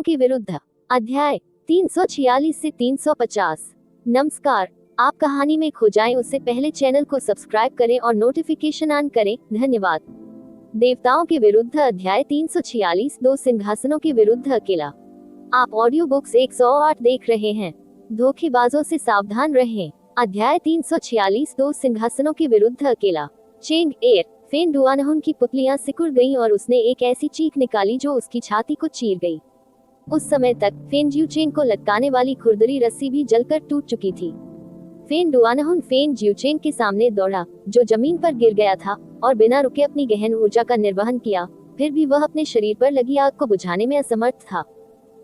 के विरुद्ध। अध्याय 346 से 350। नमस्कार, आप कहानी में खो जाएं उससे पहले चैनल को सब्सक्राइब करें और नोटिफिकेशन ऑन करें। धन्यवाद। देवताओं के विरुद्ध अध्याय 346। दो सिंहासनों के विरुद्ध अकेला। आप ऑडियो बुक्स 108 देख रहे हैं। धोखेबाजों से सावधान रहें। अध्याय 346। दो सिंहासनों के विरुद्ध अकेला। चेंग एर फेन डुआनहुन की पुतलियां सिकुड़ गईं और उसने एक ऐसी चीख निकाली जो उसकी छाती को चीर गई। उस समय तक फेन ज्यूचेंग को लटकाने वाली खुरदरी रस्सी भी जलकर टूट चुकी थी। फेन डुआनहुन फेन ज्यूचेंग के सामने दौड़ा, जो जमीन पर गिर गया था, और बिना रुके अपनी गहन ऊर्जा का निर्वहन किया। फिर भी वह अपने शरीर पर लगी आग को बुझाने में असमर्थ था।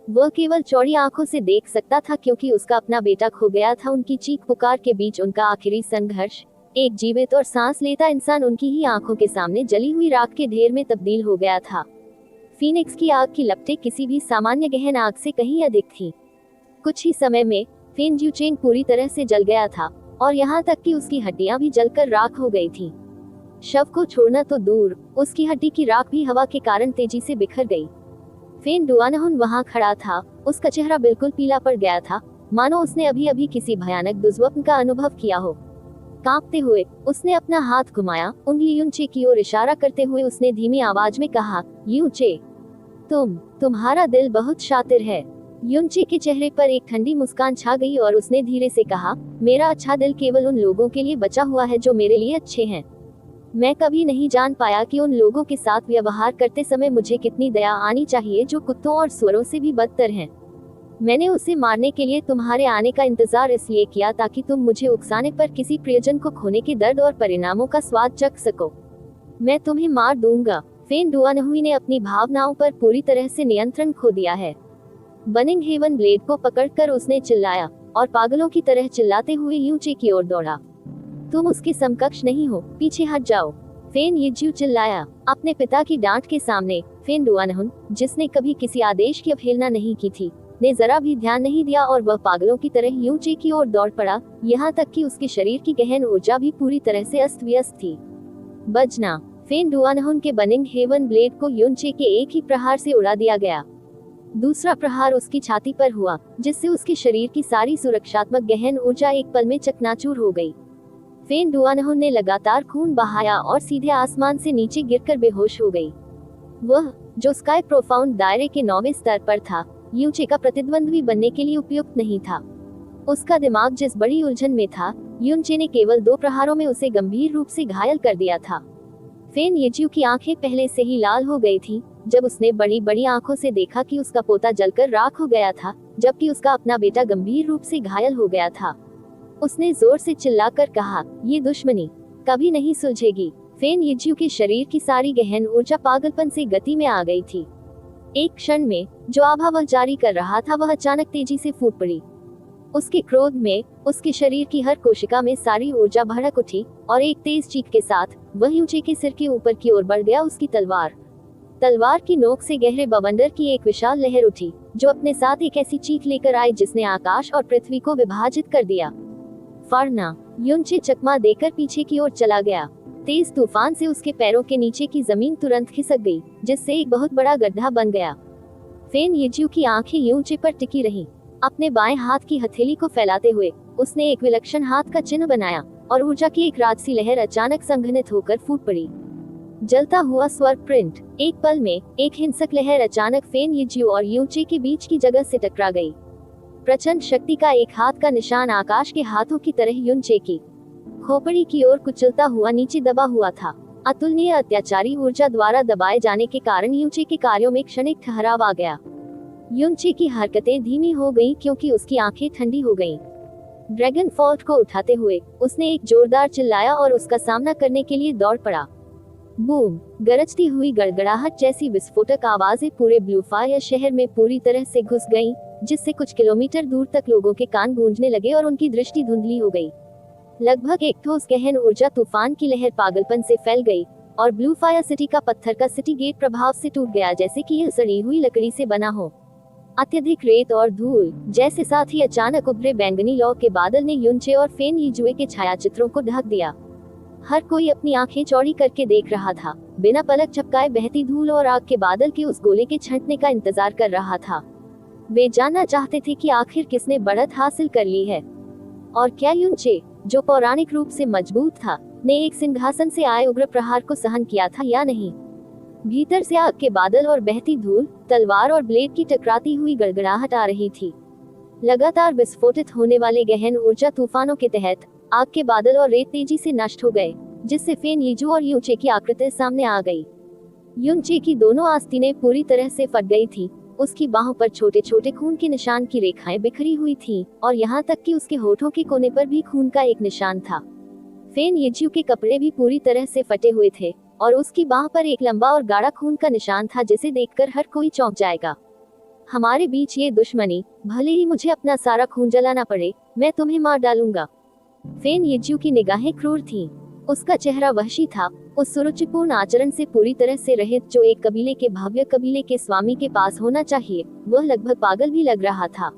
वह केवल चौड़ी आंखों से देख सकता था, क्योंकि उसका अपना बेटा खो गया था। उनकी चीख पुकार के बीच उनका आखिरी संघर्ष, एक जीवित और सांस लेता इंसान उनकी ही आंखों के सामने जली हुई राख के ढेर में तब्दील हो गया था। फीनिक्स की आग की लपटें किसी भी सामान्य गहन आग से कहीं अधिक थी। कुछ ही समय में फेन ज्यूचेंग पूरी तरह से जल गया था, और यहाँ तक कि उसकी हड्डियां भी जलकर राख हो गई थी। शव को छोड़ना तो दूर, उसकी हड्डी की राख भी हवा के कारण तेजी से बिखर गई। फेन डुआनहुन वहां खड़ा था। उसका चेहरा बिल्कुल पीला पड़ गया था, मानो उसने अभी अभी किसी भयानक दुर्स्वप्न का अनुभव किया हो। कांपते हुए उसने अपना हाथ घुमाया। उंगली यूनचे की ओर इशारा करते हुए उसने धीमी आवाज में कहा, यूनचे, तुम्हारा दिल बहुत शातिर है। यूनचे के चेहरे पर एक ठंडी मुस्कान छा गई और उसने धीरे से कहा, मेरा अच्छा दिल केवल उन लोगों के लिए बचा हुआ है जो मेरे लिए अच्छे हैं। मैं कभी नहीं जान पाया कि उन लोगों के साथ व्यवहार करते समय मुझे कितनी दया आनी चाहिए जो कुत्तों और सुअरों से भी बदतर हैं। मैंने उसे मारने के लिए तुम्हारे आने का इंतजार इसलिए किया ताकि तुम मुझे उकसाने पर किसी प्रियजन को खोने के दर्द और परिणामों का स्वाद चख सको। मैं तुम्हें मार दूंगा। फेन डुआनहुन ने अपनी भावनाओं पर पूरी तरह से नियंत्रण खो दिया है। बर्निंग हेवन ब्लेड को पकड़कर उसने चिल्लाया, और पागलों की तरह चिल्लाते हुए यूचे की ओर दौड़ा। तुम उसके समकक्ष नहीं हो, पीछे हट जाओ। फेन यिज्यू चिल्लाया। अपने पिता की डांट के सामने फेन डुआनहुन, जिसने कभी किसी आदेश की अवहेलना नहीं की थी, ने जरा भी ध्यान नहीं दिया और वह पागलों की तरह यूचे की ओर दौड़ पड़ा, यहाँ तक कि उसके शरीर की गहन ऊर्जा भी पूरी तरह से अस्त व्यस्त थी। बजना। फेन डुआनहुन के बर्निंग हेवन ब्लेड को यूनचे के एक ही प्रहार से उड़ा दिया गया। दूसरा प्रहार उसकी छाती पर हुआ, जिससे उसके शरीर की सारी सुरक्षात्मक गहन ऊर्जा एक पल में चकनाचूर हो गई। फेन डुआनहुन ने लगातार खून बहाया और सीधे आसमान से नीचे गिरकर बेहोश हो गई। वह, जो स्काई प्रोफाउंड दायरे के 9वें स्तर पर था, यूचे का प्रतिद्वंद्वी बनने के लिए उपयुक्त नहीं था। उसका दिमाग जिस बड़ी उलझन में था, यूनचे ने केवल 2 प्रहारों में उसे गंभीर रूप से घायल कर दिया था। फेन यिज्यू की आंखें पहले से ही लाल हो गई थीं, जब उसने बड़ी बड़ी आंखों से देखा कि उसका पोता जलकर राख हो गया था, जबकि उसका अपना बेटा गंभीर रूप से घायल हो गया था। उसने जोर से चिल्लाकर कहा, ये दुश्मनी कभी नहीं सुलझेगी। फेन यिज्यू के शरीर की सारी गहन ऊर्जा पागलपन से गति में आ गई थी। एक क्षण में जो आभा वह जारी कर रहा था वह अचानक तेजी से फूट पड़ी। उसके क्रोध में उसके शरीर की हर कोशिका में सारी ऊर्जा भड़क उठी, और एक तेज चीख के साथ वह यूचे के सिर के ऊपर की ओर बढ़ गया। उसकी तलवार की नोक से गहरे बवंडर की एक विशाल लहर उठी, जो अपने साथ एक ऐसी चीख लेकर आई जिसने आकाश और पृथ्वी को विभाजित कर दिया। फरना। यूनचे चकमा देकर पीछे की ओर चला गया। तेज तूफान से उसके पैरों के नीचे की जमीन तुरंत खिसक गई, जिससे एक बहुत बड़ा गड्ढा बन गया। फेन यिज्यू की आंखें यूचे पर टिकी रहीं। अपने बाएं हाथ की हथेली को फैलाते हुए उसने एक विलक्षण हाथ का चिन्ह बनाया, और ऊर्जा की एक राजसी लहर अचानक संघनित होकर फूट पड़ी। जलता हुआ स्वर्ग प्रिंट। एक पल में एक हिंसक लहर अचानक फेन यिज्यू और यूचे के बीच की जगह से टकरा गई। प्रचंड शक्ति का एक हाथ का निशान आकाश के हाथों की तरह यूनचे की खोपड़ी की ओर कुचलता हुआ नीचे दबा हुआ था। अतुलनीय अत्याचारी ऊर्जा द्वारा दबाए जाने के कारण यूचे के कार्यों में क्षणिक ठहराव आ गया। यूनचे की हरकतें धीमी हो गईं क्योंकि उसकी आंखें ठंडी हो गईं। ड्रैगन फॉल्ट को उठाते हुए उसने एक जोरदार चिल्लाया और उसका सामना करने के लिए दौड़ पड़ा। बूम। गरजती हुई गड़गड़ाहट जैसी विस्फोटक आवाजें पूरे ब्लूफायर शहर में पूरी तरह से घुस गईं, जिससे कुछ किलोमीटर दूर तक लोगों के कान गूंजने लगे और उनकी दृष्टि धुंधली हो गई। लगभग एक ठोस गहन ऊर्जा तूफान की लहर पागलपन से फैल गई, और ब्लूफायर सिटी का पत्थर का सिटी गेट प्रभाव से टूट गया, जैसे कि यह सड़ी हुई लकड़ी से बना हो। अत्यधिक रेत और धूल जैसे साथ ही अचानक उभरे बैंगनी लौ के बादल ने यूनचे और फेन यिज्यू के छायाचित्रों को ढक दिया। हर कोई अपनी आंखें चौड़ी करके देख रहा था, बिना पलक झपकाए बहती धूल और आग के बादल के उस गोले के छंटने का इंतजार कर रहा था। वे जानना चाहते थे कि आखिर किसने बढ़त हासिल कर ली है, और क्या युनचे, जो पौराणिक रूप से मजबूत था, ने एक सिंहासन से आए उग्र प्रहार को सहन किया था या नहीं। भीतर से आग के बादल और बहती धूल, तलवार और ब्लेड की टकराती हुई गड़गड़ाहट आ रही थी। लगातार विस्फोटित होने वाले गहन ऊर्जा तूफानों के तहत आग के बादल और रेत तेजी से नष्ट हो गए, जिससे फेन यीजू और युनचे की आकृति सामने आ गई। युनचे की दोनों आस्तीनें पूरी तरह से फट गई थी। उसकी बाहों पर छोटे छोटे खून के निशान की रेखाएं बिखरी हुई थीं, और यहाँ तक कि उसके होठों के कोने पर भी खून का एक निशान था। फेन यीजू के कपड़े भी पूरी तरह से फटे हुए थे, और उसकी बाह पर एक लंबा और गाढ़ा खून का निशान था जिसे देखकर हर कोई चौंक जाएगा। हमारे बीच ये दुश्मनी, भले ही मुझे अपना सारा खून जलाना पड़े, मैं तुम्हें मार डालूंगा। फेन यीजू की निगाहें क्रूर थीं। उसका चेहरा वहशी था, उस सुरुचिपूर्ण आचरण से पूरी तरह से रहित जो एक कबीले के भव्य कबीले के स्वामी के पास होना चाहिए। वह लगभग पागल भी लग रहा था।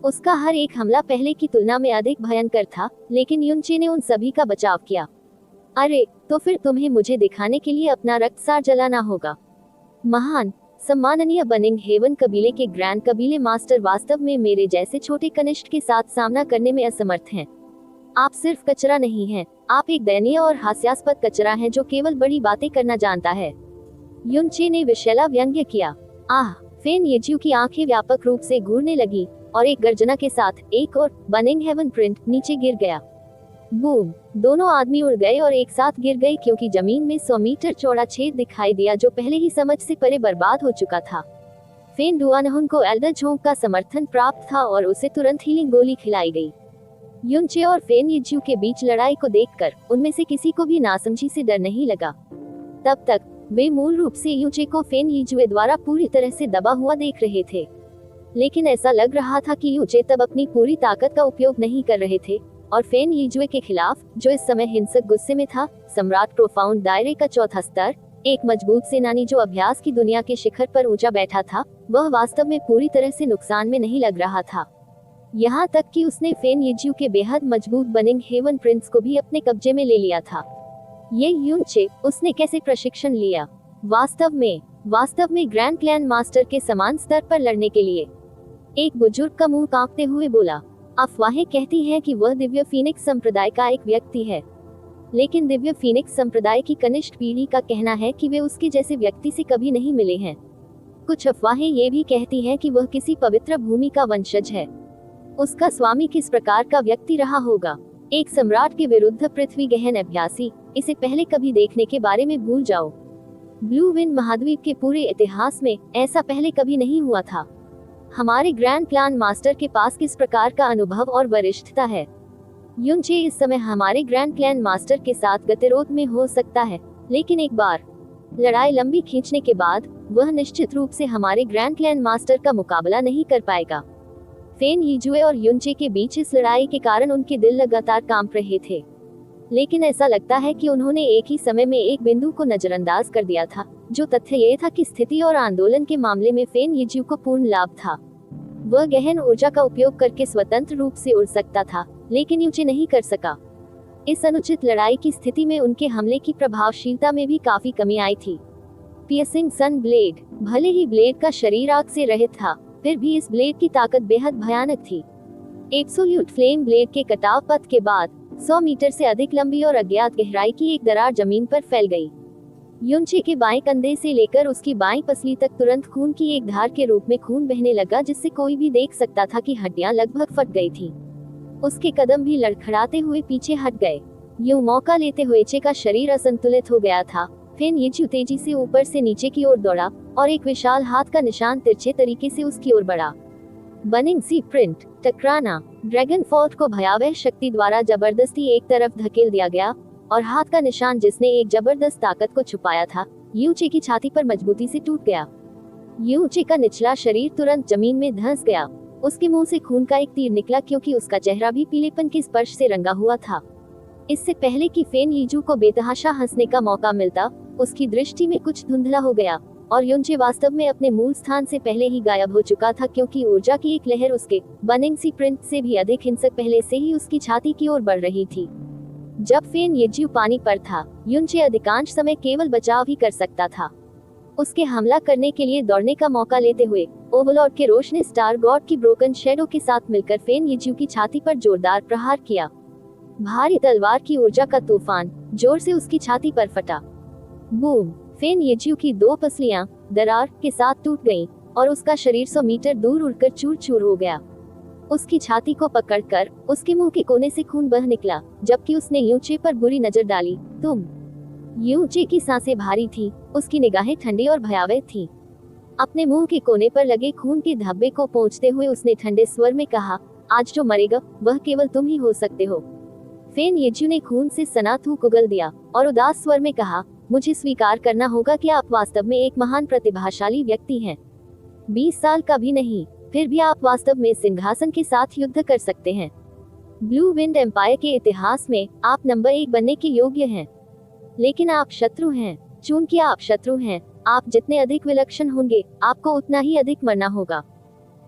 उसका हर एक हमला पहले की तुलना में अधिक भयंकर था, लेकिन युनचे ने उन सभी का बचाव किया। अरे, तो फिर तुम्हें मुझे दिखाने के लिए अपना रक्तसार जलाना होगा। महान सम्माननीय बनिंग हेवन कबीले के ग्रैंड कबीले मास्टर वास्तव में मेरे जैसे छोटे कनिष्ठ के साथ सामना करने में असमर्थ हैं। आप सिर्फ कचरा नहीं हैं, आप एक दयनीय और हास्यास्पद कचरा हैं जो केवल बड़ी बातें करना जानता है। युनचे ने विशैला व्यंग्य किया। आह! फेन यीजू की आंखें व्यापक रूप से घूरने लगी, और एक गर्जना के साथ एक और बनिंग हेवन प्रिंट नीचे गिर गया। बूम! दोनों आदमी उड़ गए और एक साथ गिर गए, क्योंकि जमीन में 100 मीटर चौड़ा छेद दिखाई दिया जो पहले ही समझ से परे बर्बाद हो चुका था। फेन डुआनहुन को एल्डर झोंक का समर्थन प्राप्त था और उसे तुरंत हीलिंग गोली खिलाई गई। युनचे और फेन यीजू के बीच लड़ाई को देखकर उनमें से किसी को भी नासमझी से डर नहीं लगा। तब तक वे मूल रूप से युनचे को फेन यीजू द्वारा पूरी तरह से दबा हुआ देख रहे थे, लेकिन ऐसा लग रहा था कि युनचे तब अपनी पूरी ताकत का उपयोग नहीं कर रहे थे, और फेन यीजू के खिलाफ, जो इस समय हिंसक गुस्से में था, सम्राट प्रोफाउंड दायरे का चौथा स्तर, एक मजबूत सेनानी जो अभ्यास की दुनिया के शिखर पर ऊंचा बैठा था, वह वास्तव में पूरी तरह से नुकसान में नहीं लग रहा था। यहाँ तक कि उसने फेन यीजू के बेहद मजबूत बनिंग हेवन प्रिंस को भी अपने कब्जे में ले लिया था। ये युनचे, उसने कैसे प्रशिक्षण लिया? वास्तव में ग्रैंड क्लैन मास्टर के समान स्तर पर लड़ने के लिए। एक बुजुर्ग का मुंह कांपते हुए बोला। अफवाहें कहती हैं कि वह दिव्य फीनिक्स संप्रदाय का एक व्यक्ति है, लेकिन दिव्य फीनिक्स संप्रदाय की कनिष्ठ पीढ़ी का कहना है कि वे उसके जैसे व्यक्ति से कभी नहीं मिले हैं। कुछ अफवाहें ये भी कहती हैं कि वह किसी पवित्र भूमि का वंशज है। उसका स्वामी किस प्रकार का व्यक्ति रहा होगा? एक सम्राट के विरुद्ध पृथ्वी गहन अभ्यासी, इसे पहले कभी देखने के बारे में भूल जाओ। ब्लू विंड महाद्वीप के पूरे इतिहास में ऐसा पहले कभी नहीं हुआ था। हमारे ग्रैंड क्लैन मास्टर के पास किस प्रकार का अनुभव और वरिष्ठता है? युनचे इस समय हमारे ग्रैंड क्लैन मास्टर के साथ गतिरोध में हो सकता है, लेकिन एक बार लड़ाई लंबी खींचने के बाद वह निश्चित रूप से हमारे ग्रैंड क्लैन मास्टर का मुकाबला नहीं कर पाएगा। फेन यीजू और युनचे के बीच इस लड़ाई के कारण उनके दिल लगातार कांप रहे थे, लेकिन ऐसा लगता है कि उन्होंने एक ही समय में एक बिंदु को नजरअंदाज कर दिया था, जो तथ्य ये था कि स्थिति और आंदोलन के मामले में फेन यीजू को पूर्ण लाभ था। वह गहन ऊर्जा का उपयोग करके स्वतंत्र रूप से उड़ सकता था, लेकिन युनचे नहीं कर सका। इस अनुचित लड़ाई की स्थिति में उनके हमले की प्रभावशीलता में भी काफी कमी आई थी। पियर्सिंग सन ब्लेड, भले ही ब्लेड का शरीर आग से रहित था, फिर भी इस ब्लेड की ताकत बेहद भयानक थी। एब्सोल्यूट फ्लेम ब्लेड के कटाव पथ के बाद 100 मीटर से अधिक लंबी और अज्ञात गहराई की एक दरार जमीन पर फैल गई। युनचे के बाएं कंधे से लेकर उसकी बाईं पसली तक तुरंत खून की एक धार के रूप में खून बहने लगा, जिससे कोई भी देख सकता था कि हड्डियां लगभग फट गई थी। उसके कदम भी लड़खड़ाते हुए पीछे हट गए। यूं मौका लेते हुए चे का शरीर असंतुलित हो गया था। फेन यीजू तेजी से ऊपर से नीचे की ओर दौड़ा, और एक विशाल हाथ का निशान तिरछे तरीके से उसकी ओर बढ़ा। बनिंग सी प्रिंट, टकराना। ड्रैगन फोर्ट को भयावह शक्ति द्वारा जबरदस्ती एक तरफ धकेल दिया गया, और हाथ का निशान जिसने एक जबरदस्त ताकत को छुपाया था, युनचे की छाती पर मजबूती से टूट गया। युनचे का निचला शरीर तुरंत जमीन में धंस गया। उसके मुंह से खून का एक तीर निकला, क्योंकि उसका चेहरा भी पीलेपन के स्पर्श से रंगा हुआ था। इससे पहले कि फेन यीजू को बेतहाशा हंसने का मौका मिलता, उसकी दृष्टि में कुछ धुंधला हो गया, और युनचे वास्तव में अपने मूल स्थान से पहले ही गायब हो चुका था, क्योंकि ऊर्जा की एक लहर उसके बनिंग सी प्रिंट से भी अधिक हिंसक पहले से ही उसकी छाती की ओर बढ़ रही थी। जब फेन यीजू पानी पर था, युनचे अधिकांश समय केवल बचाव ही कर सकता था। उसके हमला करने के लिए दौड़ने का मौका लेते हुए ओवरलॉर्ड के रोश ने स्टार गॉड की ब्रोकन शेडो के साथ मिलकर फेन यीज्यू की छाती पर जोरदार प्रहार किया। भारी तलवार की ऊर्जा का तूफान जोर से उसकी छाती पर फटा। बूम! फेन यीज्यू की 2 पसलियां दरार के साथ टूट गईं और उसका शरीर 100 मीटर दूर उड़कर चूर चूर हो गया। उसकी छाती को पकड़कर उसके मुंह के कोने से खून बह निकला, जबकि उसने यूचे पर बुरी नजर डाली। तुम। यूचे की सांसें भारी थी, उसकी निगाहें ठंडी और भयावह थीं। अपने मुंह के कोने पर लगे खून के धब्बे को पोंछते हुए उसने ठंडे स्वर में कहा, आज जो मरेगा वह केवल तुम ही हो सकते हो। फेन यीज्यू ने खून से सना थूक उगल दिया और उदास स्वर में कहा, मुझे स्वीकार करना होगा कि आप वास्तव में एक महान प्रतिभाशाली व्यक्ति हैं। 20 साल का भी नहीं, फिर भी आप वास्तव में सिंहासन के साथ युद्ध कर सकते हैं। ब्लू विंड एम्पायर के इतिहास में आप नंबर 1 बनने के योग्य हैं। लेकिन आप शत्रु हैं। चूंकि आप शत्रु हैं, आप जितने अधिक विलक्षण होंगे, आपको उतना ही अधिक मरना होगा।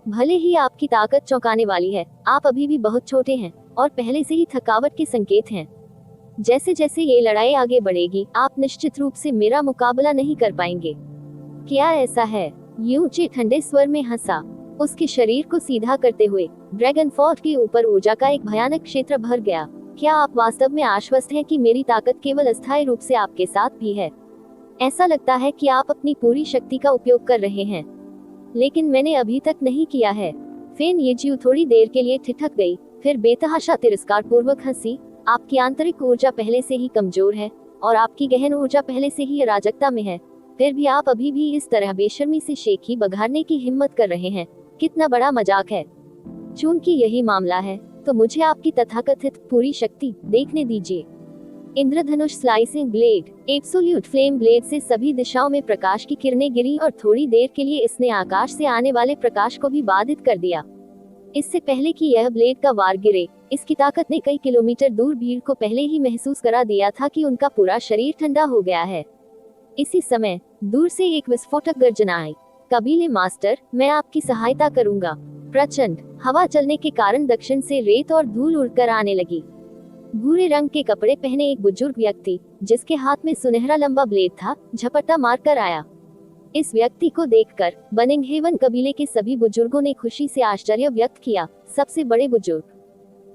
भले ही आपकी ताकत चौंकाने वाली है, आप अभी भी बहुत छोटे हैं और पहले से ही थकावट के संकेत हैं। जैसे जैसे ये लड़ाई आगे बढ़ेगी, आप निश्चित रूप से मेरा मुकाबला नहीं कर पाएंगे। क्या ऐसा है? यूचे ठंडे स्वर में हंसा। उसके शरीर को सीधा करते हुए ड्रैगन फोर्ट के ऊपर ऊर्जा का एक भयानक क्षेत्र भर गया। क्या आप वास्तव में आश्वस्त हैं कि मेरी ताकत केवल अस्थायी रूप से आपके साथ भी है? ऐसा लगता है कि आप अपनी पूरी शक्ति का उपयोग कर रहे हैं, लेकिन मैंने अभी तक नहीं किया है। फेन यीज्यू थोड़ी देर के लिए ठिठक गई, फिर बेतहाशा तिरस्कार पूर्वक हंसी। आपकी आंतरिक ऊर्जा पहले से ही कमजोर है और आपकी गहन ऊर्जा पहले से ही अराजकता में है। फिर भी आप अभी भी इस तरह बेशर्मी से शेखी बघाड़ने की हिम्मत कर रहे हैं। कितना बड़ा मजाक है। चूंकि यही मामला है, तो मुझे आपकी तथाकथित पूरी शक्ति देखने दीजिए। इंद्रधनुष slicing blade, absolute flame blade से सभी दिशाओं में प्रकाश की किरणें गिरी और थोड़ी देर के लिए इसने आकाश से आने वाले प्रकाश को भी बाधित कर दिया। इससे पहले कि यह ब्लेड का वार गिरे, इसकी ताकत ने कई किलोमीटर दूर भीड़ को पहले ही महसूस करा दिया था कि उनका पूरा शरीर ठंडा हो गया है। इसी समय दूर से एक विस्फोटक गर्जना आई। कबीले मास्टर, मैं आपकी सहायता करूंगा। प्रचंड हवा चलने के कारण दक्षिण से रेत और धूल उड़कर आने लगी। भूरे रंग के कपड़े पहने एक बुजुर्ग व्यक्ति, जिसके हाथ में सुनहरा लंबा ब्लेड था, झपट्टा मारकर आया। इस व्यक्ति को देखकर बनिंग हेवन कबीले के सभी बुजुर्गों ने खुशी से आश्चर्य व्यक्त किया। सबसे बड़े बुजुर्ग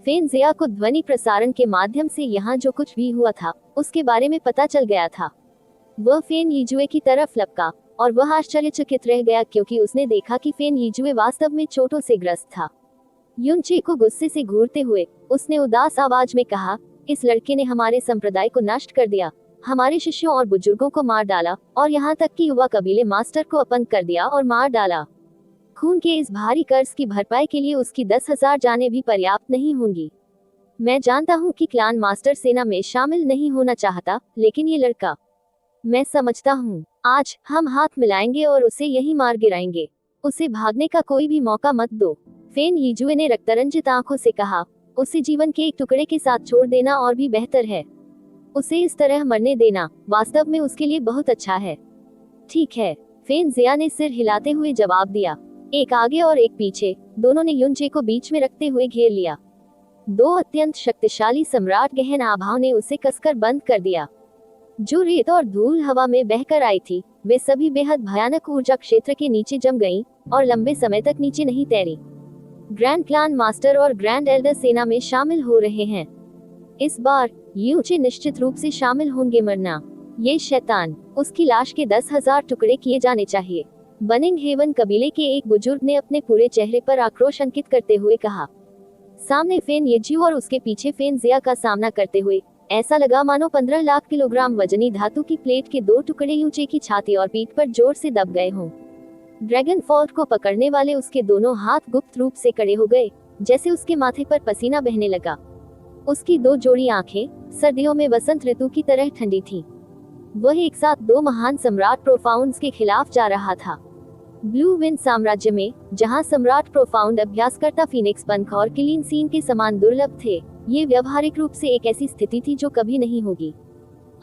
फेन ज़िया को ध्वनि प्रसारण के माध्यम से यहाँ जो कुछ भी हुआ था उसके बारे में पता चल गया था। वह फेन यीजुए की तरफ लपका और वह आश्चर्यचकित रह गया, क्योंकि उसने देखा कि फेन यीजुए वास्तव में चोटों से ग्रस्त था। युनचे को गुस्से से घूरते हुए उसने उदास आवाज में कहा, इस लड़के ने हमारे संप्रदाय को नष्ट कर दिया, हमारे शिष्यों और बुजुर्गों को मार डाला और यहाँ तक कि युवा कबीले मास्टर को अपंग कर दिया और मार डाला। खून के इस भारी कर्ज की भरपाई के लिए उसकी 10,000 जानें भी पर्याप्त नहीं होंगी। मैं जानता हूँ कि क्लान मास्टर सेना में शामिल नहीं होना चाहता, लेकिन ये लड़का, मैं समझता हूँ आज हम हाथ मिलाएंगे और उसे यही मार गिराएंगे। उसे भागने का कोई भी मौका मत दो। फेन यीजुए ने रक्तरंजित आंखों से कहा, उसे जीवन के एक टुकड़े के साथ छोड़ देना और भी बेहतर है। उसे इस तरह मरने देना वास्तव में उसके लिए बहुत अच्छा है। ठीक है, फेन ज़िया ने सिर हिलाते हुए जवाब दिया। एक आगे और एक पीछे, दोनों ने युनचे को बीच में रखते हुए घेर लिया। 2 अत्यंत शक्तिशाली सम्राट गहन आभाओं ने उसे कसकर बंद कर दिया। जो रेत और धूल हवा में बहकर आई थी, वे सभी बेहद भयानक ऊर्जा क्षेत्र के नीचे जम गईं और लंबे समय तक नीचे नहीं तैरी। ग्रैंड क्लान मास्टर और ग्रैंड एल्डर सेना में शामिल हो रहे हैं। इस बार यूचे निश्चित रूप से शामिल होंगे। मरना, ये शैतान, उसकी लाश के 10,000 टुकड़े किए जाने चाहिए। बनिंग हेवन कबीले के एक बुजुर्ग ने अपने पूरे चेहरे पर आक्रोश अंकित करते हुए कहा। सामने फेन येज्यू और उसके पीछे फेन ज़िया का सामना करते हुए ऐसा लगा मानो 15 लाख किलोग्राम वजनी धातु की प्लेट के 2 टुकड़े यूचे की छाती और पीठ पर जोर से दब गए हों। ड्रैगन फोर्ट को पकड़ने वाले उसके दोनों हाथ गुप्त रूप से कड़े हो गए, जैसे उसके माथे पर पसीना बहने लगा। उसकी 2 जोड़ी आंखें सर्दियों में वसंत ऋतु की तरह ठंडी थीं। वह एक साथ 2 महान सम्राट प्रोफाउंड्स के खिलाफ जा रहा था। ब्लू विंड साम्राज्य में, जहां सम्राट प्रोफाउंड अभ्यासकर्ता फीनिक्स पंख और किलीन सीन के समान दुर्लभ थे, ये व्यवहारिक रूप से एक ऐसी स्थिति थी जो कभी नहीं होगी।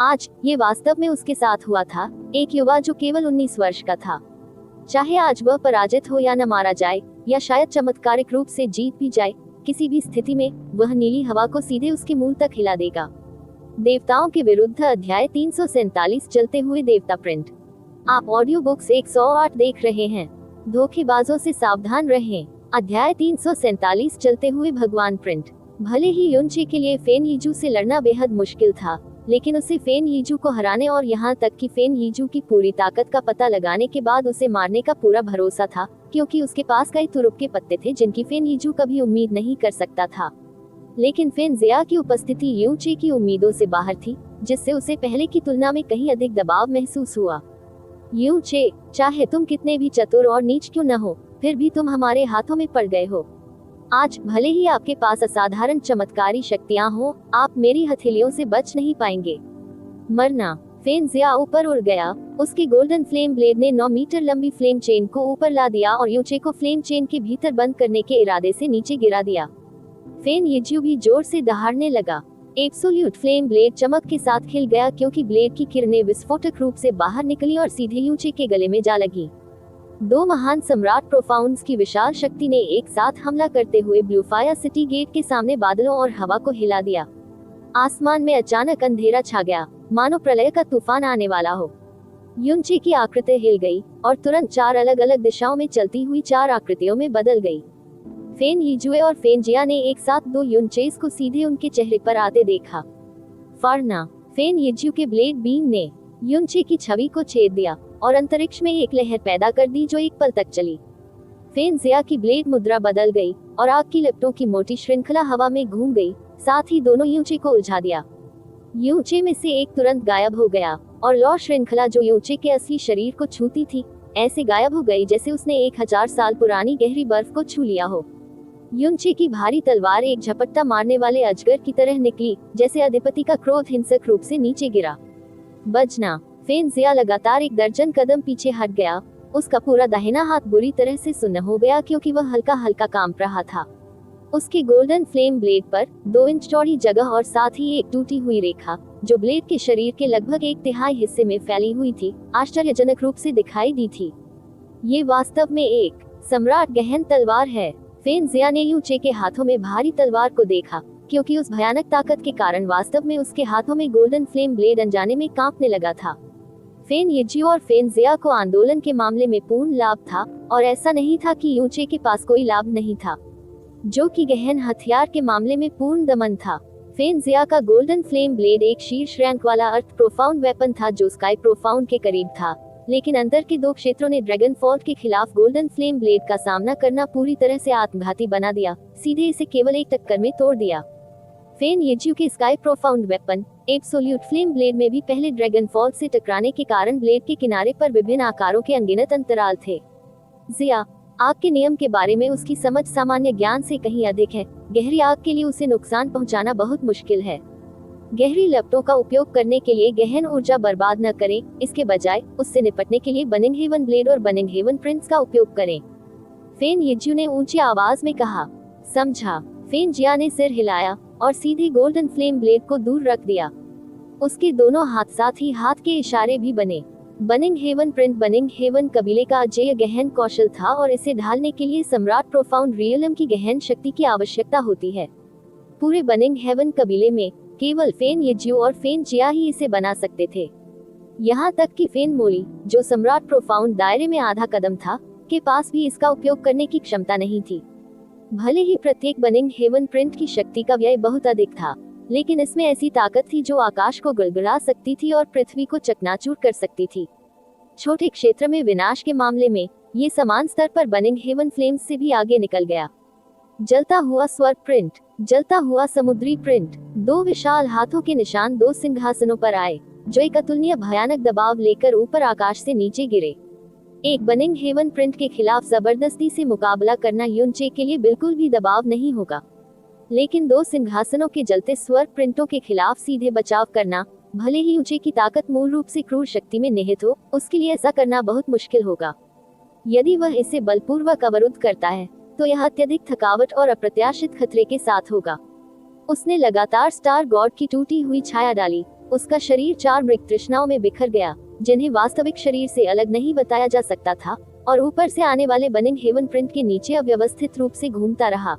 आज ये वास्तव में उसके साथ हुआ था, एक युवा जो केवल 19 वर्ष का था। चाहे आज वह पराजित हो या न मारा जाए, या शायद चमत्कारिक रूप से जीत भी जाए, किसी भी स्थिति में वह नीली हवा को सीधे उसके मूल तक हिला देगा। देवताओं के विरुद्ध अध्याय 347 चलते हुए देवता प्रिंट। आप ऑडियो बुक्स 108 देख रहे हैं। धोखेबाजों से सावधान रहें। अध्याय 347 चलते हुए भगवान प्रिंट। भले ही युनचे के लिए फेन यीजू से लड़ना बेहद मुश्किल था, लेकिन उसे फेन यीजू को हराने और यहाँ तक कि फेन यीजू की पूरी ताकत का पता लगाने के बाद उसे मारने का पूरा भरोसा था, क्योंकि उसके पास कई तुरुप के पत्ते थे जिनकी फेन यीजू कभी उम्मीद नहीं कर सकता था। लेकिन फेन जिया की उपस्थिति युनचे की उम्मीदों से बाहर थी, जिससे उसे पहले की तुलना में कहीं अधिक दबाव महसूस हुआ। युनचे, चाहे तुम कितने भी चतुर और नीच क्यों न हो, फिर भी तुम हमारे हाथों में पड़ गए हो। आज भले ही आपके पास असाधारण चमत्कारी शक्तियां हो, आप मेरी हथेलियों से बच नहीं पाएंगे। मरना। फेन जिया ऊपर उड़ गया। उसके गोल्डन फ्लेम ब्लेड ने 9 मीटर लंबी फ्लेम चेन को ऊपर ला दिया और युनचे को फ्लेम चेन के भीतर बंद करने के इरादे से नीचे गिरा दिया। फेन यीजू भी जोर से दहाड़ने लगा। एब्सोल्यूट फ्लेम ब्लेड चमक के साथ खिल गया, क्योंकि ब्लेड की किरणें विस्फोटक रूप से बाहर निकली और सीधे युनचे के गले में जा लगी। दो महान सम्राट प्रोफाउंड्स की विशाल शक्ति ने एक साथ हमला करते हुए ब्लूफायर सिटी गेट के सामने बादलों और हवा को हिला दिया। आसमान में अचानक अंधेरा छा गया, मानो प्रलय का तूफान आने वाला हो। युनचे की आकृति हिल गई और तुरंत 4 अलग अलग दिशाओं में चलती हुई 4 आकृतियों में बदल गई। फेन यीजुए और फेन जिया ने एक साथ 2 युनचेस को सीधे उनके चेहरे पर आते देखा। फारना। फेन यीजू के ब्लेड बीम ने युनचे की छवि को छेद दिया और अंतरिक्ष में एक लहर पैदा कर दी जो एक पल तक चली। फेन जिया की ब्लेड मुद्रा बदल गई और आग की लपटों की मोटी श्रृंखला हवा में घूम गई, साथ ही दोनों युनचे को उलझा दिया। युनचे में से एक तुरंत गायब हो गया और लौ श्रृंखला जो युनचे के असली शरीर को छूती थी, ऐसे गायब हो गई जैसे उसने 1000 साल पुरानी गहरी बर्फ को छू लिया हो। युनचे की भारी तलवार एक झपट्टा मारने वाले अजगर की तरह निकली, जैसे अधिपति का क्रोध हिंसक रूप से नीचे गिरा। बजना। फेन जिया लगातार 1 दर्जन कदम पीछे हट गया। उसका पूरा दाहिना हाथ बुरी तरह से सुन्न हो गया, क्योंकि वह हल्का हल्का कांप रहा था। उसके गोल्डन फ्लेम ब्लेड पर 2 इंच चौड़ी जगह और साथ ही एक टूटी हुई रेखा, जो ब्लेड के शरीर के लगभग 1/3 हिस्से में फैली हुई थी, आश्चर्यजनक रूप से दिखाई दी थी। ये वास्तव में एक सम्राट गहन तलवार है। फेन जिया ने युनचे के हाथों में भारी तलवार को देखा, क्योंकि उस भयानक ताकत के कारण वास्तव में उसके हाथों में गोल्डन फ्लेम ब्लेड अनजाने में कांपने लगा था। फेन यीजू और फेन जिया को आंदोलन के मामले में पूर्ण लाभ था, और ऐसा नहीं था कि युनचे के पास कोई लाभ नहीं था, जो कि गहन हथियार के मामले में पूर्ण दमन था। फेन जिया का गोल्डन फ्लेम ब्लेड एक शीर्ष रैंक वाला अर्थ प्रोफाउंड वेपन था जो स्काई प्रोफाउंड के करीब था, लेकिन अंदर के 2 क्षेत्रों ने ड्रैगन फॉल्ट के खिलाफ गोल्डन फ्लेम ब्लेड का सामना करना पूरी तरह से आत्मघाती बना दिया, सीधे इसे केवल एक टक्कर में तोड़ दिया। फेन यीजू के sky profound weapon absolute flame blade में भी पहले ड्रैगन फॉल्ट से टकराने के कारण ब्लेड के किनारे पर विभिन्न आकारों के अनगिनत अंतराल थे। जिया, आग के नियम के बारे में उसकी समझ सामान्य ज्ञान से कहीं अधिक है। गहरी आग के लिए उसे नुकसान पहुंचाना बहुत मुश्किल है। गहरी लपटों का उपयोग करने के लिए गहन ऊर्जा बर्बाद न करें, इसके बजाय उससे निपटने के लिए बनिंग हेवन ब्लेड और बनिंग हेवन प्रिंट्स का उपयोग करें। फेन यीजू ने ऊंची आवाज में कहा। समझा। फेन जिया ने सिर हिलाया और सीधे गोल्डन फ्लेम ब्लेड को दूर रख दिया। उसके दोनों हाथ साथ ही हाथ के इशारे भी बने। Warring haven print Warring haven कबीले का अजेय गहन कौशल था, और इसे ढालने के लिए सम्राट प्रोफाउंड रियलम की गहन शक्ति की आवश्यकता होती है। पूरे बनिंग हेवन कबीले में केवल फेन यीजू और फेन जिया ही इसे बना सकते थे। यहाँ तक कि फेन मोली, जो सम्राट प्रोफाउंड दायरे में आधा कदम था, के पास भी इसका उपयोग करने की क्षमता नहीं थी। भले ही प्रत्येक बनिंग हेवन प्रिंट की शक्ति का व्यय बहुत अधिक था, लेकिन इसमें ऐसी ताकत थी जो आकाश को गड़गड़ा सकती थी और पृथ्वी को चकनाचूर कर सकती थी। छोटे क्षेत्र में विनाश के मामले में ये समान स्तर पर बनिंग हेवन फ्लेम्स से भी आगे निकल गया। जलता हुआ स्वर्ग प्रिंट, जलता हुआ समुद्री प्रिंट। 2 विशाल हाथों के निशान 2 सिंहासनों पर आए, जो एक अतुलनीय भयानक दबाव लेकर ऊपर आकाश से नीचे गिरे। एक बनिंग हेवन प्रिंट के खिलाफ जबरदस्ती से मुकाबला करना युनचे के लिए बिल्कुल भी दबाव नहीं होगा, लेकिन 2 सिंहासनों के जलते स्वर्ग प्रिंटों के खिलाफ सीधे बचाव करना, भले ही युनचे की ताकत मूल रूप से क्रूर शक्ति में निहित हो, उसके लिए ऐसा करना बहुत मुश्किल होगा। यदि वह इसे बलपूर्वक अवरुद्ध करता है, तो यह अत्यधिक थकावट और अप्रत्याशित खतरे के साथ होगा। उसने लगातार स्टार गॉड की टूटी हुई छाया डाली। उसका शरीर 4 मृग तृष्णाओं में बिखर गया, जिन्हें वास्तविक शरीर से अलग नहीं बताया जा सकता था, और ऊपर से आने वाले बनिंग हेवन प्रिंट के नीचे अव्यवस्थित रूप से घूमता रहा।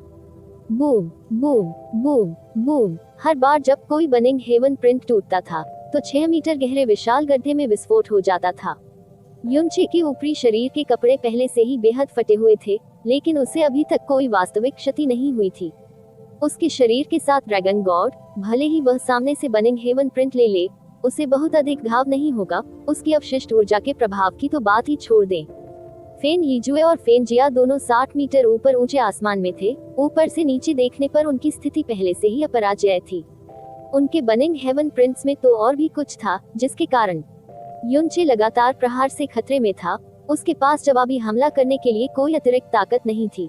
Boom boom boom boom. हर बार जब कोई बनिंग हेवन प्रिंट टूटता था, तो 6 मीटर गहरे विशाल गड्ढे में विस्फोट हो जाता था। युनचे के ऊपरी शरीर के कपड़े पहले से ही बेहद फटे हुए थे, लेकिन उसे अभी तक कोई वास्तविक क्षति नहीं हुई थी। उसके शरीर के साथ ड्रैगन गॉड, भले ही वह सामने से बनिंग हेवन प्रिंट ले, उसे बहुत अधिक घाव नहीं होगा। उसकी अवशिष्ट ऊर्जा के प्रभाव की तो बात ही छोड़ दें। फेन यीजुए और फेन जिया दोनों 60 मीटर ऊपर ऊंचे आसमान में थे। ऊपर से नीचे देखने पर उनकी स्थिति पहले से ही अपराजय थी। उनके बनिंग हेवन प्रिंट्स में तो और भी कुछ था, जिसके कारण युनचे लगातार प्रहार से खतरे में था। उसके पास जवाबी हमला करने के लिए कोई अतिरिक्त ताकत नहीं थी।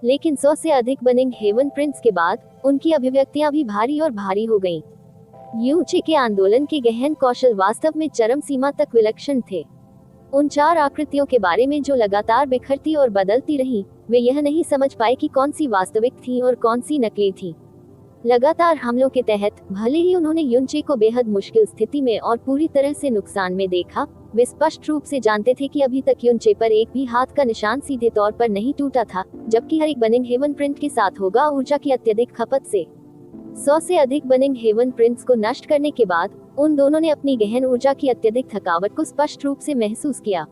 लेकिन 100 से अधिक बनिंग हेवन प्रिंट्स के बाद उनकी अभिव्यक्तियां भी भारी और भारी हो गईं। युनचे के आंदोलन के गहन कौशल वास्तव में चरम सीमा तक विलक्षण थे। उन 4 आकृतियों के बारे में जो लगातार बिखरती और बदलती रहीं, वे यह नहीं समझ पाए कि कौन सी वास्तविक थी और कौन सी नकली थी। लगातार हमलों के तहत भले ही उन्होंने युनचे को बेहद मुश्किल स्थिति में और पूरी तरह से नुकसान में देखा, वे स्पष्ट रूप से जानते थे कि अभी तक युनचे पर एक भी हाथ का निशान सीधे तौर पर नहीं टूटा था, जबकि हर एक बनिंग हेवन प्रिंट के साथ होगा ऊर्जा की अत्यधिक खपत से 100 से अधिक बनिंग हेवन प्रिंट्स को नष्ट करने के बाद उन दोनों ने अपनी गहन ऊर्जा की अत्यधिक थकावट को स्पष्ट रूप से महसूस किया।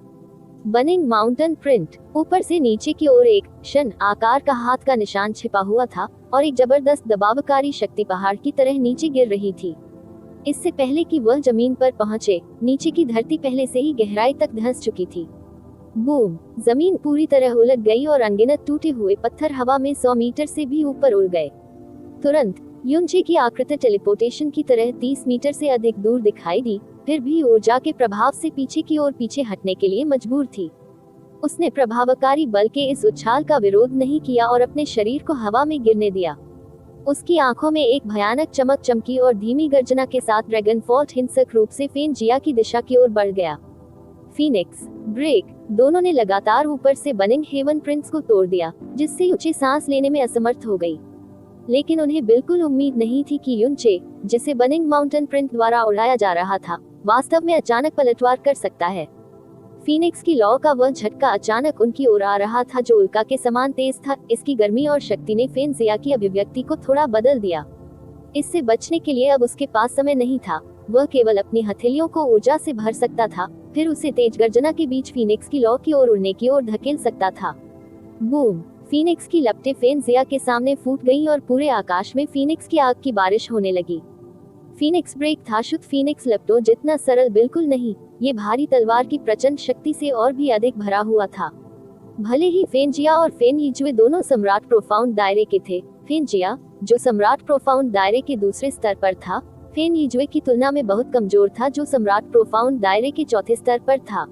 बनिंग माउंटेन प्रिंट, ऊपर से नीचे की ओर एक शन आकार का हाथ का निशान छिपा हुआ था और एक जबरदस्त दबावकारी शक्ति पहाड़ की तरह नीचे गिर रही थी। इससे पहले कि वह जमीन पर पहुंचे, नीचे की धरती पहले से ही गहराई तक धंस चुकी थी। बूम! जमीन पूरी तरह उलट गई और अनगिनत टूटे हुए पत्थर हवा में 100 मीटर से भी ऊपर उड़ गए। तुरंत युनचे की आकृति टेलीपोर्टेशन की तरह 30 मीटर से अधिक दूर दिखाई दी, फिर भी ऊर्जा के प्रभाव से पीछे की ओर पीछे हटने के लिए मजबूर थी। उसने प्रभावकारी बल के इस उछाल का विरोध नहीं किया और अपने शरीर को हवा में गिरने दिया। उसकी आंखों में एक भयानक चमक चमकी और धीमी गर्जना के साथ ड्रैगन फॉल्ट हिंसक रूप से फेन जिया की दिशा की ओर बढ़ गया। फीनिक्स, ब्रेक, दोनों ने लगातार ऊपर से बनिंग हेवन प्रिंट्स को तोड़ दिया, जिससे ऊंची सांस लेने में असमर्थ हो गई। लेकिन उन्हें बिल्कुल उम्मीद नहीं थी कि युनचे, जिसे बनिंग माउंटेन प्रिंट द्वारा उड़ाया जा रहा था, वास्तव में अचानक पलटवार कर सकता है। फीनिक्स की लौ का वह झटका अचानक उनकी ओर आ रहा था जो उल्का के समान तेज था। इसकी गर्मी और शक्ति ने फेन जिया की अभिव्यक्ति को थोड़ा बदल दिया। इससे बचने के लिए अब उसके पास समय नहीं था। वह केवल अपनी हथेलियों को ऊर्जा से भर सकता था, फिर उसे तेज गर्जना के बीच फीनिक्स की लौ की ओर उड़ने की ओर धकेल सकता था। बूम! फीनिक्स की लपटें फेन जिया के सामने फूट गईं और पूरे आकाश में फीनिक्स की आग की बारिश होने लगी। फीनिक्स ब्रेक था शुद्ध फीनिक्स लपटों जितना सरल बिल्कुल नहीं, ये भारी तलवार की प्रचंड शक्ति से और भी अधिक भरा हुआ था। भले ही फेन जिया और फेन यीजुए दोनों सम्राट प्रोफाउंड दायरे के थे, फेन जिया, जो सम्राट प्रोफाउंड दायरे के दूसरे स्तर पर था, फेन यीजुए की तुलना में बहुत कमजोर था जो सम्राट प्रोफाउंड दायरे के चौथे स्तर पर था।